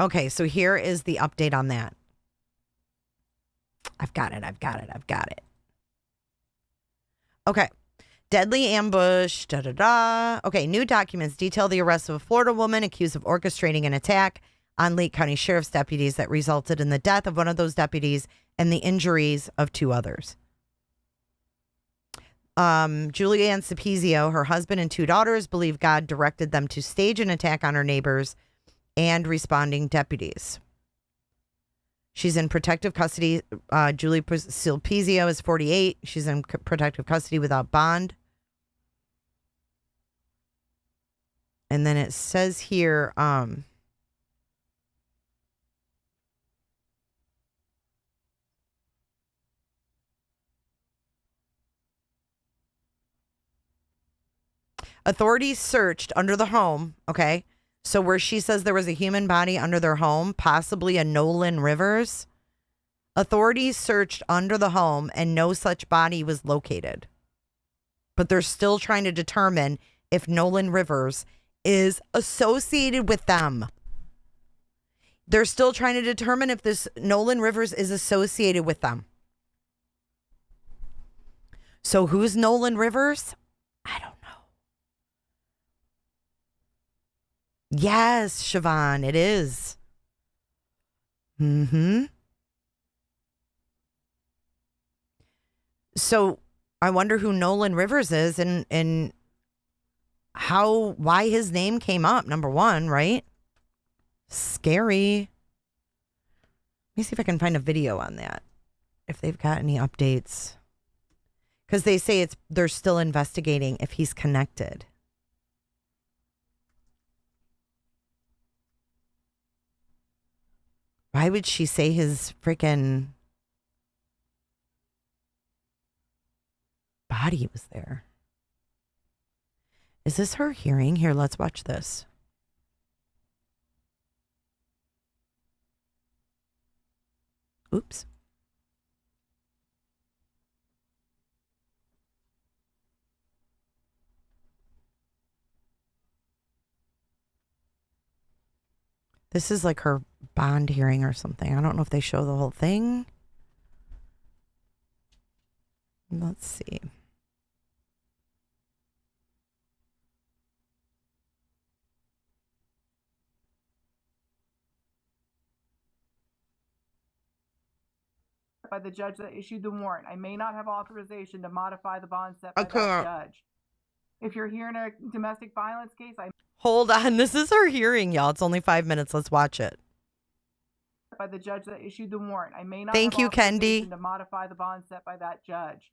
Okay, so here is the update on that. I've got it. Okay. Deadly ambush, Okay, new documents detail the arrest of a Florida woman accused of orchestrating an attack on Lake County Sheriff's deputies that resulted in the death of one of those deputies and the injuries of 2 others. Julie Ann Sulpizio, her husband and 2 daughters, believe God directed them to stage an attack on her neighbors and responding deputies. She's in protective custody. Julie Sulpizio is 48. She's in protective custody without bond. And then it says here, authorities searched under the home, okay? So where she says there was a human body under their home, possibly a Nolan Rivers, authorities searched under the home and no such body was located. But they're still trying to determine if Nolan Rivers is associated with them. They're still trying to determine if this Nolan Rivers is associated with them. So who's Nolan Rivers? I don't know. Yes, Siobhan, it is. So I wonder who Nolan Rivers is and why his name came up, number one, right? Scary. Let me see if I can find a video on that, if they've got any updates. Because they say they're still investigating if he's connected. Why would she say his freaking body was there? Is this her hearing? Here, let's watch this. Oops. This is like her bond hearing or something. I don't know if they show the whole thing. Let's see. By the judge that issued the warrant. I may not have authorization to modify the bond set by that judge. If you're hearing a domestic violence case, Hold on. This is her hearing, y'all. It's only 5 minutes. Let's watch it. By the judge that issued the warrant. I may not Thank have you, authorization Kendi. to modify the bond set by that judge.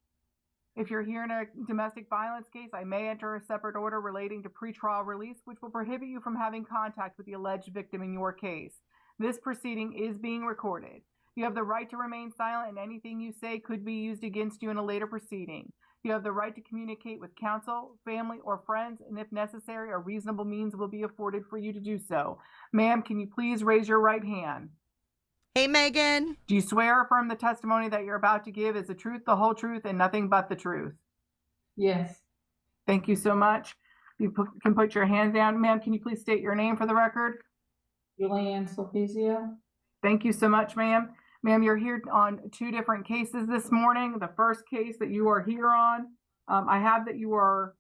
If you're hearing a domestic violence case, I may enter a separate order relating to pretrial release, which will prohibit you from having contact with the alleged victim in your case. This proceeding is being recorded. You have the right to remain silent, and anything you say could be used against you in a later proceeding. You have the right to communicate with counsel, family, or friends, and if necessary, a reasonable means will be afforded for you to do so. Ma'am, can you please raise your right hand? Hey, Megan. Do you swear or affirm the testimony that you're about to give is the truth, the whole truth, and nothing but the truth? Yes. Thank you so much. You can put your hands down. Ma'am, can you please state your name for the record? Ann Sulpizio. Thank you so much, ma'am. Ma'am, you're here on 2 different cases this morning. The first case that you are here on, I have that you are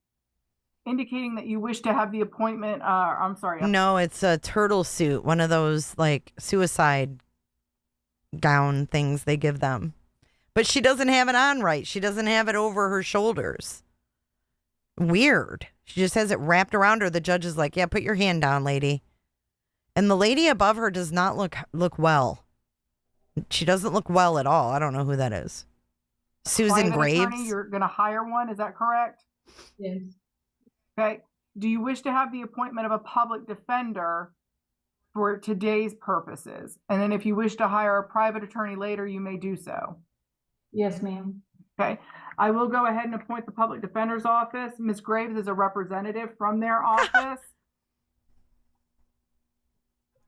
indicating that you wish to have the appointment. I'm sorry. No, it's a turtle suit. One of those like suicide gown things they give them. But she doesn't have it on right. She doesn't have it over her shoulders. Weird. She just has it wrapped around her. The judge is like, yeah, put your hand down, lady. And the lady above her does not look well. She doesn't look well at all. I don't know who that is. Susan Private Graves. Attorney, you're going to hire one. Is that correct? Yes. Okay. Do you wish to have the appointment of a public defender for today's purposes? And then if you wish to hire a private attorney later, you may do so. Yes, ma'am. Okay. I will go ahead and appoint the public defender's office. Ms. Graves is a representative from their office.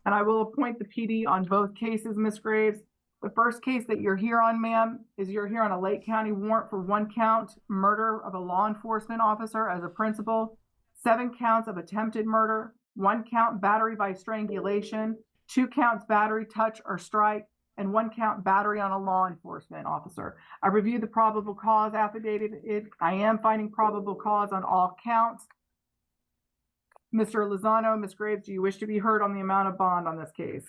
And I will appoint the PD on both cases, Ms. Graves. The first case that you're here on, ma'am, is you're here on a Lake County warrant for 1 count murder of a law enforcement officer as a principal, 7 counts of attempted murder, 1 count battery by strangulation, 2 counts battery, touch, or strike, and 1 count battery on a law enforcement officer. I reviewed the probable cause affidavit. I am finding probable cause on all counts. Mr. Lozano, Ms. Graves, do you wish to be heard on the amount of bond on this case?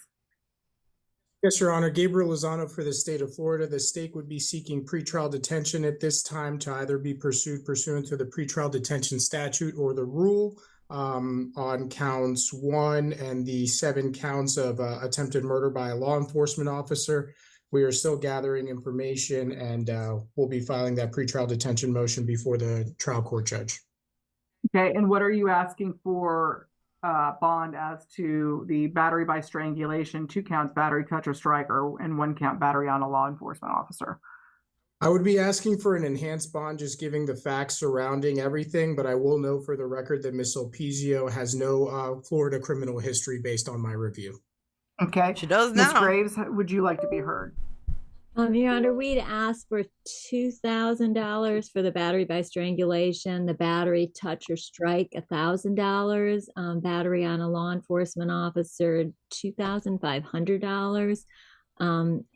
Yes, Your Honor. Gabriel Lozano for the state of Florida. The state would be seeking pretrial detention at this time to either be pursued pursuant to the pretrial detention statute or the rule on counts 1 and the 7 counts of attempted murder by a law enforcement officer. We are still gathering information, and we'll be filing that pretrial detention motion before the trial court judge. Okay, and what are you asking for bond as to the battery by strangulation, 2 counts battery, touch, or strike, and 1 count battery on a law enforcement officer? I would be asking for an enhanced bond, just giving the facts surrounding everything, but I will note for the record that Ms. Sulpizio has no Florida criminal history based on my review. Okay. She does now. Ms. Graves, would you like to be heard? Your Honor, we'd asked for $2,000 for the battery by strangulation, the battery, touch, or strike, $1,000, battery on a law enforcement officer, $2,500.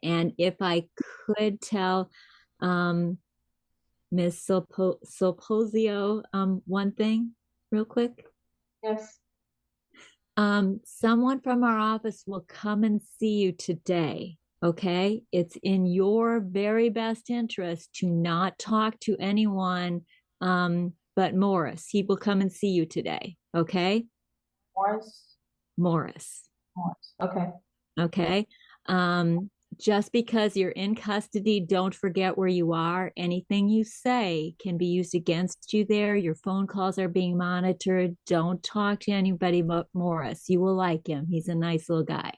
And if I could tell Ms. Sulpizio one thing real quick. Yes. Someone from our office will come and see you today. Okay, it's in your very best interest to not talk to anyone but Morris. He will come and see you today. Okay. Morris. Okay. Okay. Just because you're in custody, don't forget where you are. Anything you say can be used against you there. Your phone calls are being monitored. Don't talk to anybody but Morris. You will like him. He's a nice little guy.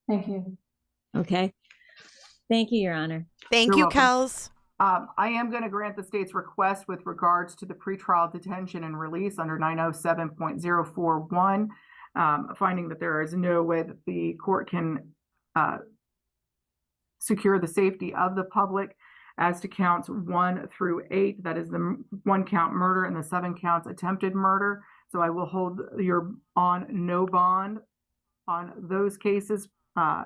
Thank you. Okay. Thank you, Your Honor. Thank you, Kels. I am going to grant the state's request with regards to the pretrial detention and release under 907.041, finding that there is no way that the court can secure the safety of the public as to counts 1 through 8. That is the 1 count murder and the 7 counts attempted murder. So I will hold your on no bond on those cases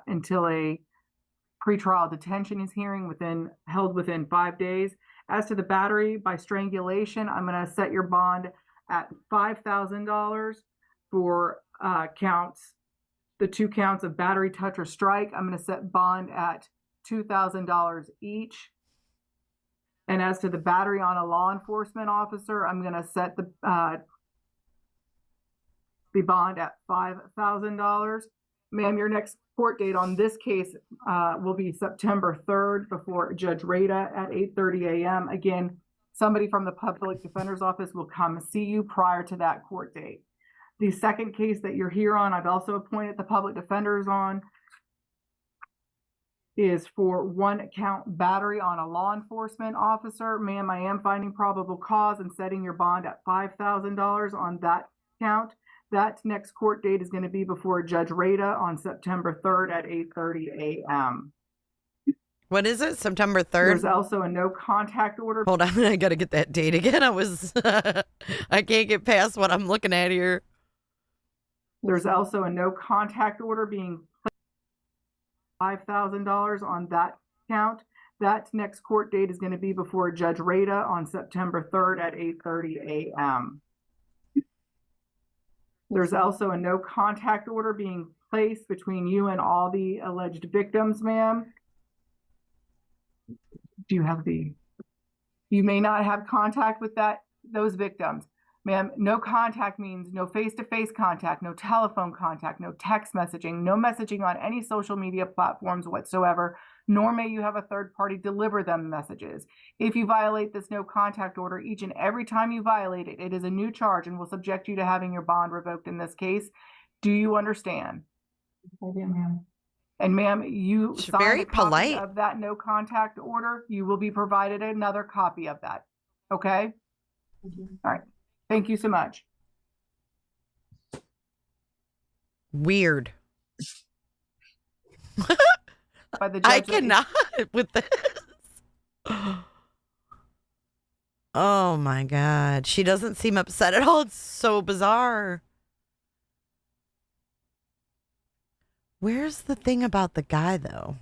until a pretrial detention is held within 5 days. As to the battery by strangulation, I'm going to set your bond at $5,000 for the 2 counts of battery, touch, or strike. I'm going to set bond at $2,000 each. And as to the battery on a law enforcement officer, I'm going to set the bond at $5,000. Ma'am, your next court date on this case will be September 3rd before Judge Rada at 8:30 a.m. Again, somebody from the Public Defender's Office will come see you prior to that court date. The second case that you're here on, I've also appointed the public defenders on, is for 1 count battery on a law enforcement officer. Ma'am, I am finding probable cause and setting your bond at $5,000 on that count. That next court date is going to be before Judge Rada on September 3rd at 8:30 a.m. What is it? September 3rd? There's also a no contact order. Hold on, I got to get that date again. I can't get past what I'm looking at here. There's also a no contact order being $5,000 on that count. That next court date is going to be before Judge Rada on September 3rd at 8:30 a.m. There's also a no contact order being placed between you and all the alleged victims, ma'am. Do you have you may not have contact with those victims. Ma'am, no contact means no face-to-face contact, no telephone contact, no text messaging, no messaging on any social media platforms whatsoever, nor may you have a third party deliver them messages. If you violate this no contact order, each and every time you violate it, it is a new charge and will subject you to having your bond revoked in this case. Do you understand? I do, ma'am. And ma'am, you She's signed very a copy polite. of that no contact order. You will be provided another copy of that. Okay? All right. Thank you so much. Weird. By the I judge that cannot with this. Oh my God. She doesn't seem upset at all. It's so bizarre. Where's the thing about the guy, though?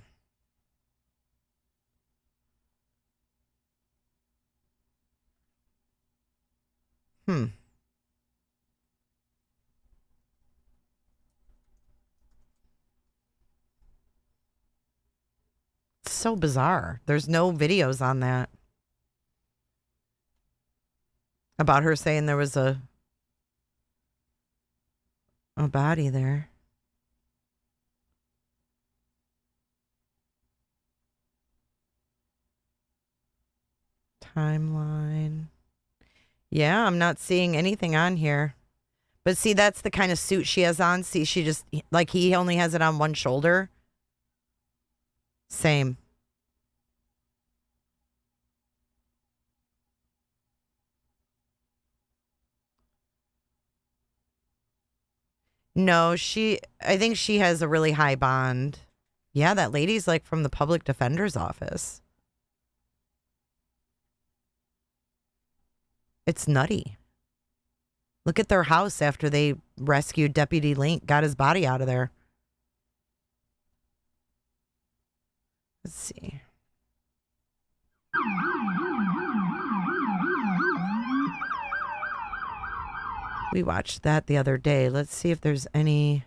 It's so bizarre. There's no videos on that. About her saying there was a body there. Timeline. Yeah, I'm not seeing anything on here. But see, that's the kind of suit she has on. See, she just, like, he only has it on one shoulder. Same. No, I think she has a really high bond. Yeah, that lady's like from the public defender's office. It's nutty. Look at their house after they rescued Deputy Link, got his body out of there. Let's see. We watched that the other day. Let's see if there's any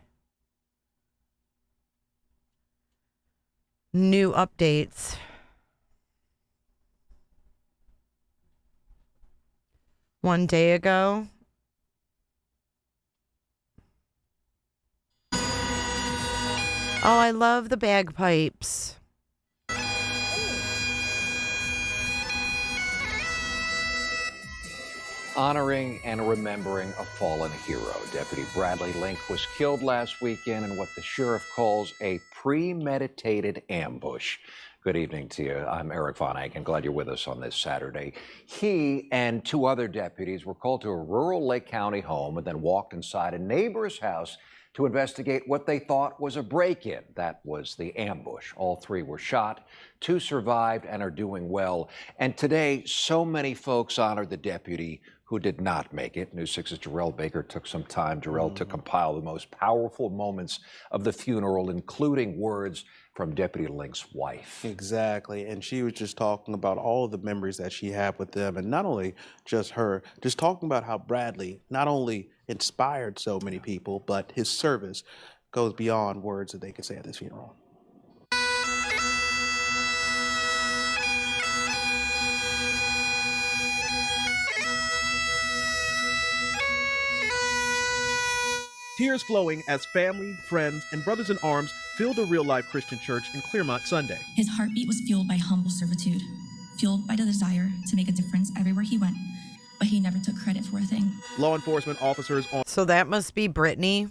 new updates. One day ago. Oh, I love the bagpipes. Honoring and remembering a fallen hero. Deputy Bradley Link was killed last weekend in what the sheriff calls a premeditated ambush. Good evening to you. I'm Eric Von Eyck, and glad you're with us on this Saturday. He and two other deputies were called to a rural Lake County home and then walked inside a neighbor's house to investigate what they thought was a break-in. That was the ambush. All three were shot. Two survived and are doing well. And today, so many folks honored the deputy who did not make it. News 6's Jarrell Baker took some time, Jarrell, to compile the most powerful moments of the funeral, including words from Deputy Link's wife. Exactly. And she was just talking about all of the memories that she had with them. And not only just her, just talking about how Bradley not only inspired so many people, but his service goes beyond words that they could say at this funeral. Tears flowing as family, friends, and brothers in arms filled the real-life Christian church in Clearmont Sunday. His heartbeat was fueled by humble servitude, fueled by the desire to make a difference everywhere he went, but he never took credit for a thing. Law enforcement officers on... So that must be Brittany.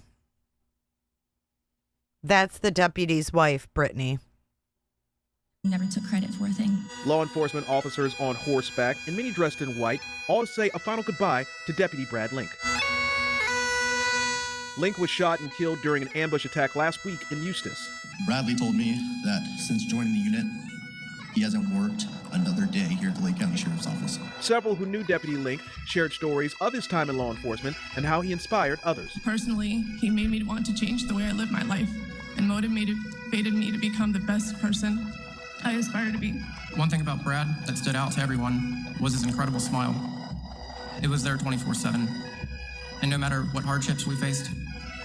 That's the deputy's wife, Brittany. Never took credit for a thing. Law enforcement officers on horseback and many dressed in white all to say a final goodbye to Deputy Brad Link. Link was shot and killed during an ambush attack last week in Eustis. Bradley told me that since joining the unit, he hasn't worked another day here at the Lake County Sheriff's Office. Several who knew Deputy Link shared stories of his time in law enforcement and how he inspired others. Personally, he made me want to change the way I live my life and motivated me to become the best person I aspire to be. One thing about Brad that stood out to everyone was his incredible smile. It was there 24/7. And no matter what hardships we faced,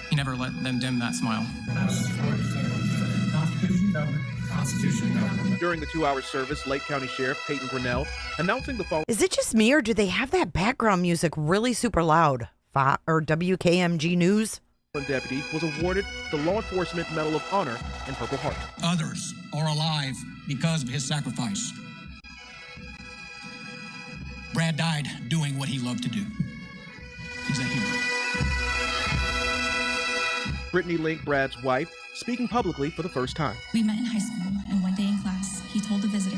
he never let them dim that smile. During the 2-hour service, Lake County Sheriff Peyton Grinnell announcing the following. Is it just me, or do they have that background music really super loud? Or WKMG News? Deputy was awarded the Law Enforcement Medal of Honor and Purple Heart. Others are alive because of his sacrifice. Brad died doing what he loved to do. He's a hero. Brittany Link, Brad's wife, speaking publicly for the first time. We met in high school, and one day in class, he told the visitor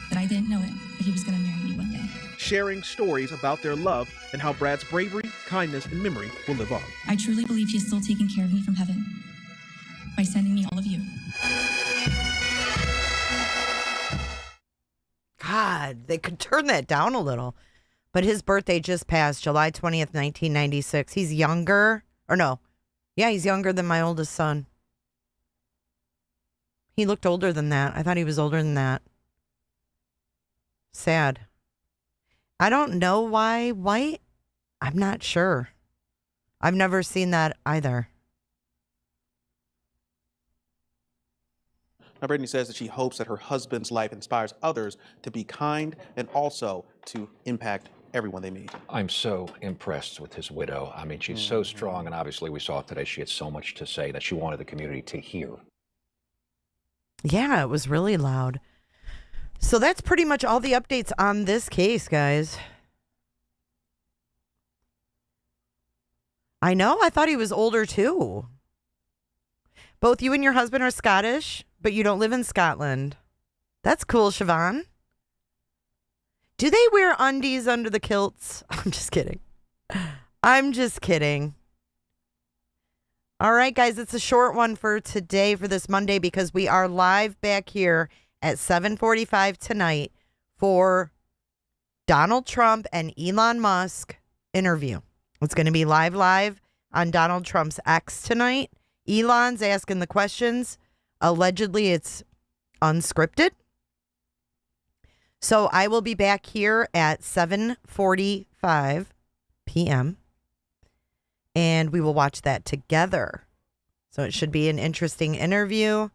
that I didn't know it, but he was going to marry me one day. Sharing stories about their love and how Brad's bravery, kindness, and memory will live on. I truly believe he's still taking care of me from heaven by all of you. God, they could turn that down a little. But his birthday just passed, July 20th, 1996. He's younger. Or no. Yeah, he's younger than my oldest son. He looked older than that. I thought he was older than that. Sad. I don't know why white. I'm not sure. I've never seen that either. Now, Brittany says that she hopes that her husband's life inspires others to be kind and also to impact everyone they meet. I'm so impressed with his widow. I mean, she's so strong, and obviously we saw today she had so much to say that she wanted the community to hear. Yeah, it was really loud. So that's pretty much all the updates on this case, guys. I know, I thought he was older too. Both you and your husband are Scottish, but you don't live in Scotland. That's cool, Siobhan. Do they wear undies under the kilts? I'm just kidding. I'm just kidding. All right, guys, it's a short one for today, for this Monday, because we are live back here at 7:45 tonight for Donald Trump and Elon Musk interview. It's going to be live on Donald Trump's X tonight. Elon's asking the questions. Allegedly, it's unscripted. So I will be back here at 7:45 p.m. and we will watch that together. So it should be an interesting interview.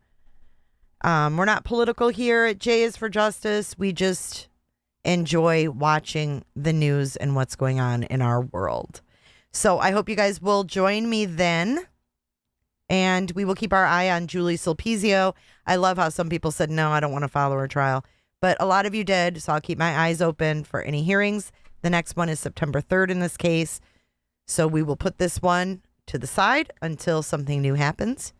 We're not political here at J is for Justice. We just enjoy watching the news and what's going on in our world. So I hope you guys will join me then. And we will keep our eye on Julie Sulpizio. I love how some people said, no, I don't want to follow her trial. But a lot of you did, so I'll keep my eyes open for any hearings. The next one is September 3rd in this case. So we will put this one to the side until something new happens.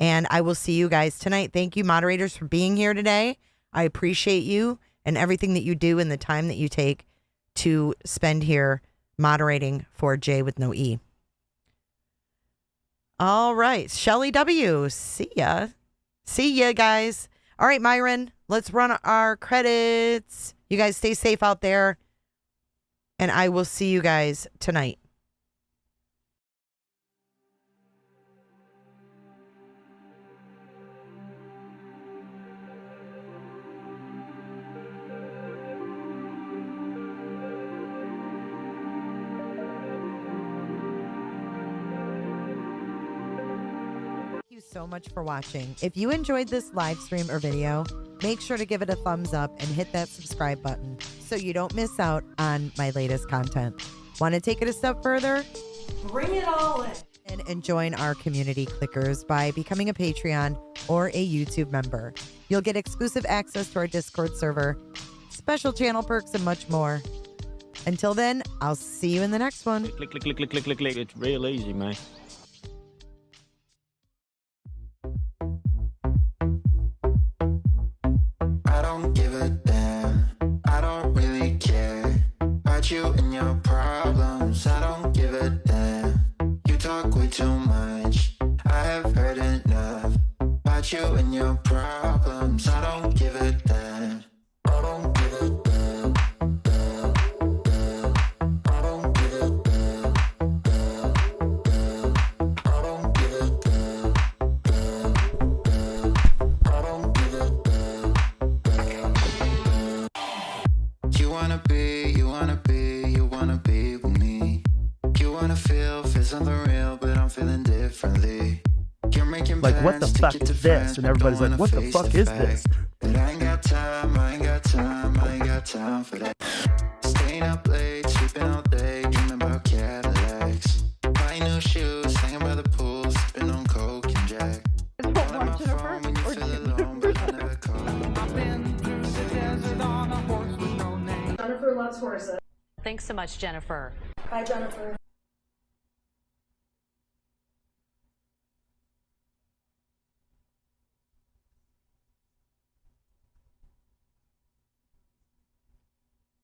And I will see you guys tonight. Thank you, moderators, for being here today. I appreciate you and everything that you do and the time that you take to spend here moderating for J with no E. All right. Shelly W. See ya. See ya, guys. All right, Myron, let's run our credits. You guys stay safe out there. And I will see you guys tonight. So much for watching. If you enjoyed this live stream or video, make sure to give it a thumbs up and hit that subscribe button so you don't miss out on my latest content. Want to take it a step further? Bring it all in and join our community clickers by becoming a Patreon or a YouTube member. You'll get exclusive access to our Discord server, special channel perks, and much more. Until then, I'll see you in the next one. Click, click, click, click, click, click, click. It's real easy, man. I don't give a damn. I don't really care about you and your problems. I don't give a damn. You talk way too much. I have heard enough about you and your problems. I don't give a damn. I don't give a damn. I don't give a damn. I don't give a damn. I don't give a damn. You wanna be with me. You wanna feel something real, but I'm feeling differently. You're making like, what the fuck is this? And everybody's like, what the fuck is this? But I ain't got time for that. Staying up late, sleeping all day, dreaming about Cadillacs. Buying new shoes, hanging by the pool, sipping on Coke and Jack. Jennifer loves horses. Thanks so much, Jennifer. Bye, Jennifer.